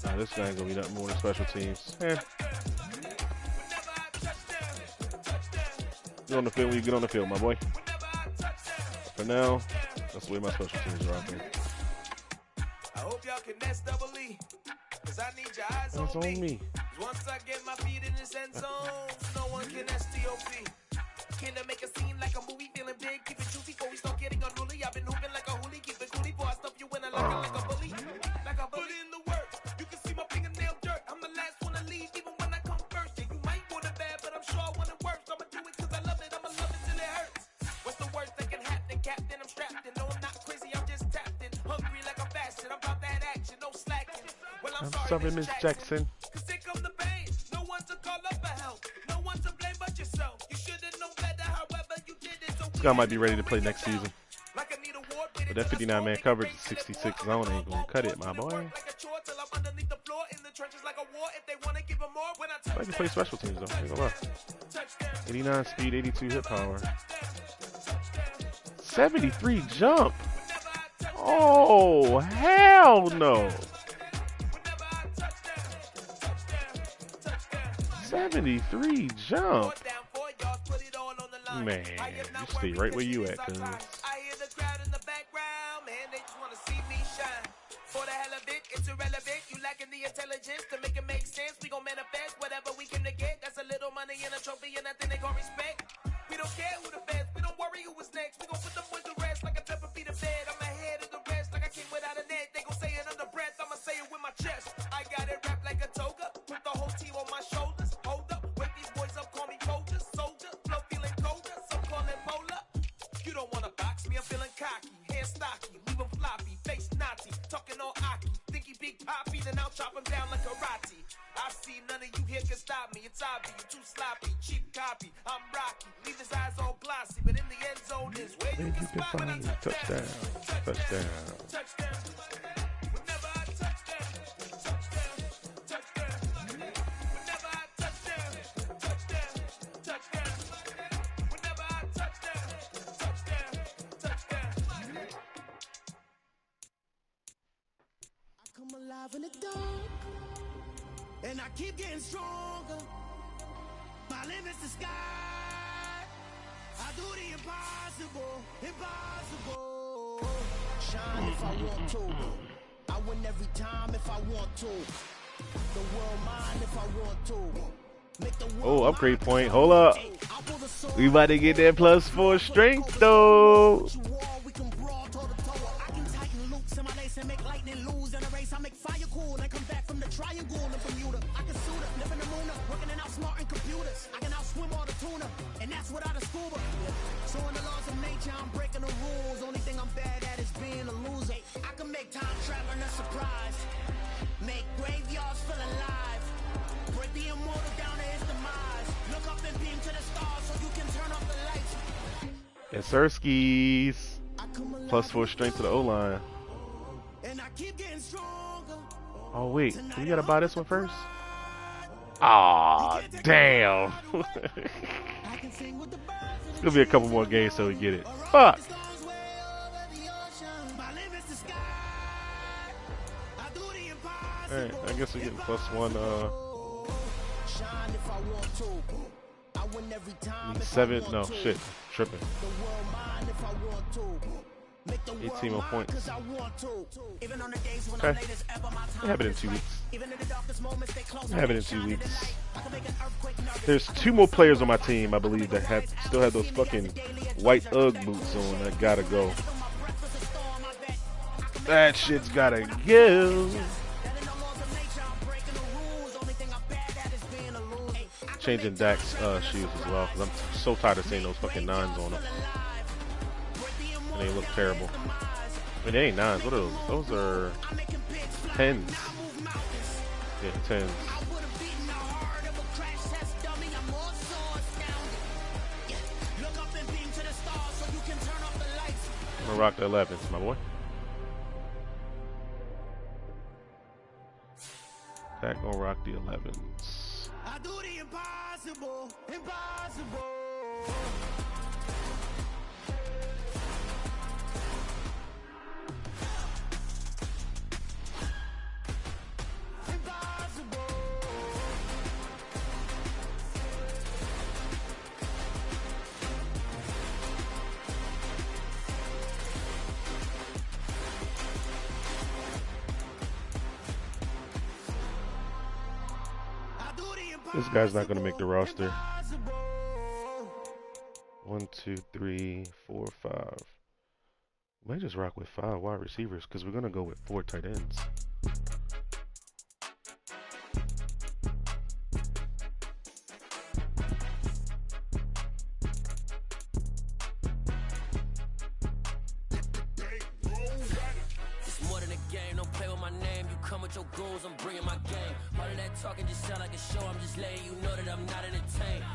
Nah, this guy ain't gonna be nothing more than special teams. Get on the field when you get on the field, my boy. For now, that's the way my special teams are out there. I hope y'all can nest double E, cause I need your eyes on me. Once I get my feet in this end zone, no one can STOP. Can I make a scene like a movie, feeling big, keep it juicy before we start getting unruly. I've been hooping like a hoolie, keep it coolie before I stuff you in a locker like a bully. Like a bully in the work, you can see my fingernail dirt. I'm the last one to leave, even when I come first. Yeah, you might want it bad, but I'm sure I want it worse. I'ma do it cause I love it, I'ma love it till it hurts. What's the worst that can happen, Captain? I'm strapped in, no I'm not crazy, I'm just tapped in. Hungry like I'm fasting, I'm about that action, no slacking. Well, I'm sorry, Miss Jackson. Cause here come the pain, no one to call up for help, no one to blame but yourself. You should've known better, however you did it. So this guy might be ready to play next season. But that 59-man coverage at 66 zone ain't gonna cut it, my boy. I can play special teams though, ain't gonna lie. 89 speed, 82 hit power. 73 jump. Oh, hell no. 73 jump. Man, you stay right where you at, cuz. For the hell of it, it's irrelevant. You lacking the intelligence to make it make sense. We gon' manifest whatever we came to get. That's a little money and a trophy and nothing they gon' respect. We don't care who the best. We don't worry who was next. We gon' put them boys to rest like a temper feet of bed. I'm ahead of the rest like I came without a net. They gon' say it under breath. I'ma say it with my chest. I got it wrapped like a toga. Put the whole team on my shoulders. Hold up, wake these boys up, call me Folger. Soldier, flow feeling colder. Some call it polar. You don't wanna box me, I'm feeling cocky. Hair stocky, leave him floppy. Face Nazi, talking all Aki. Think he big poppy, then I'll chop him down like karate. I see none of you here can stop me. It's obvious, you too sloppy, cheap copy. I'm Rocky, leave his eyes all glossy. But in the end zone is where you can spot when I touchdown. Touchdown. Touchdown. Whenever I touchdown. Touchdown. Touchdown. Whenever I touchdown. Touchdown. Touchdown. Whenever I touchdown. Touchdown. Touchdown. I come alive in the dark, and I keep getting stronger. My limit's the sky. I do the impossible, impossible. Shine if I want to. I win every time if I want to. The world mine if I want to. Make the world Oh, upgrade point. Hold up. We about to get that +4 strength, though. We can brawl toe to toe. I can tighten loops in my lace and make lightning lose in a race. I make fire cool and come back from the triangle in Bermuda. I can suit up, live in the moon up, working and outsmarting computers. I can outswim all the tuna, and that's without a scuba. So in the laws of nature, I'm breaking the rules. Only thing I'm bad at is being a loser. I can make time traveling a surprise. Make graveyards feel alive. Break the immortal down to his demise. Look up and beam to the stars so you can turn off the lights. Yes, sir, skis. +4 strength to the O-line. And I keep getting stronger. Oh, wait. We got to buy this one first? Aw, damn. It's going to be a couple more games so we get it. Fuck. Alright, I guess we're getting +1. 7. No, shit. Tripping. 18 more points. Okay. I have it in 2 weeks. I have it in 2 weeks. There's 2 more players on my team, I believe, that still have those fucking white Ugg boots on. That gotta go. That shit's gotta go. Changing Dak's shoes as well, because I'm so tired of seeing those fucking 9s on them. And they look terrible. I mean, they ain't 9s. What are those? Those are 10s. Yeah, 10s. I'm gonna rock the 11s, my boy. Dak gonna rock the 11s. I do the impossible, impossible. This guy's not going to make the roster. 1, 2, 3, 4, 5. We might just rock with 5 wide receivers because we're going to go with 4 tight ends.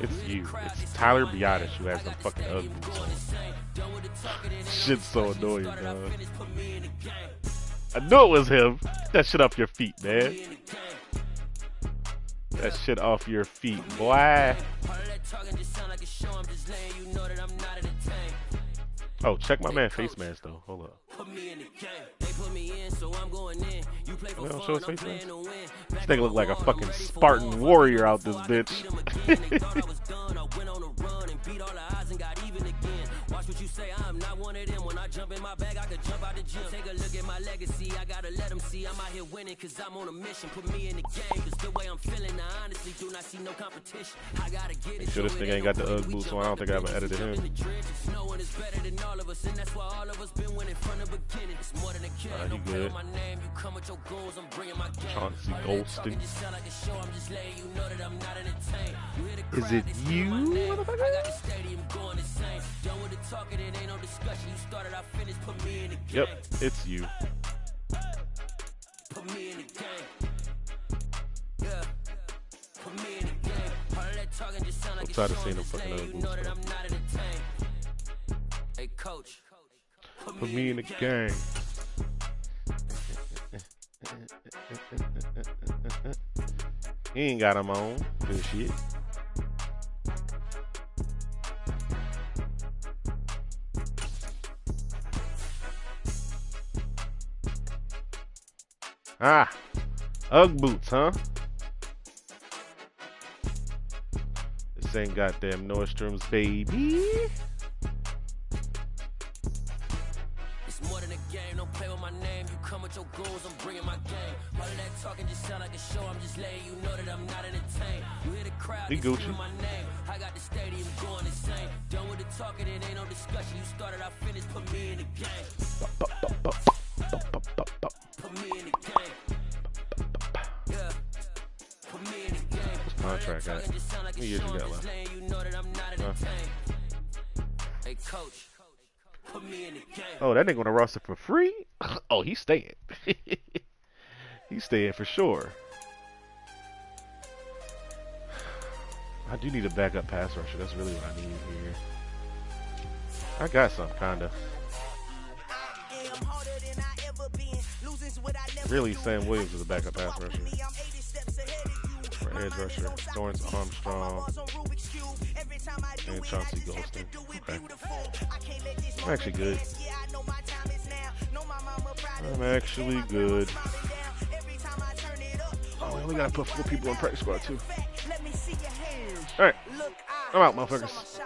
It's you. It's Tyler Biotis who has them fucking ugly boots on. Shit's so annoying, dog. I knew it was him. Get that shit off your feet, man. That shit off your feet, boy. Oh, check my man face mask though. Hold up. You don't show his face mask? This nigga look like a fucking Spartan warrior out this bitch. Watch what you say, I'm not one of them. When I jump in my bag, I could jump out the gym. Take a look at my legacy, I gotta let them see I'm out here winning, cause I'm on a mission. Put me in the game, cause the way I'm feeling, I honestly do not see no competition. I gotta get it. Make sure this nigga ain't got the UGG boots, so I don't think I ever edited him. No one is better than all of us, and that's why all of us been winning from the beginning. It's more than a game. Don't play with my name, you come with your goals, I'm bringing my game. Chauncey Golston. Is it you, motherfucker? I got the stadium going insane. Done with the talking, it ain't no discussion. You started, I finished, put me in the game. Yep, it's you. Put me in the game. Yeah. Put me in the game. All of that talking just sound like it's showing this lane. You know that I'm not entertained. Hey, coach. Put me in the game. He ain't got him on. Good shit. Ah, UGG boots, huh? This ain't goddamn Nordstrom's, baby. It's more than a game. Don't play with my name. You come with your goals. I'm bringing my game. All of that talking just sound like a show. I'm just letting you know that I'm not entertained. You hear the crowd. They Gucci. My name. I got the stadium going insane. Done with the talking. It ain't no discussion. You started. I finished. Put me in the game. Put me in the game. Yeah. Put me in the game. Contract guy. How many years you got left? Hey, coach. Put me in the game. Oh, that nigga on the roster for free? Oh, he's staying. He's staying for sure. I do need a backup pass rusher. That's really what I need here. I got some, kinda. Really, Sam Williams is a backup pass rusher. For edge rusher, Lawrence Armstrong and Chauncey Golston. Okay. I'm actually good. I'm actually good. Oh, we only gotta put 4 people on practice squad too. Alright. I'm out, motherfuckers.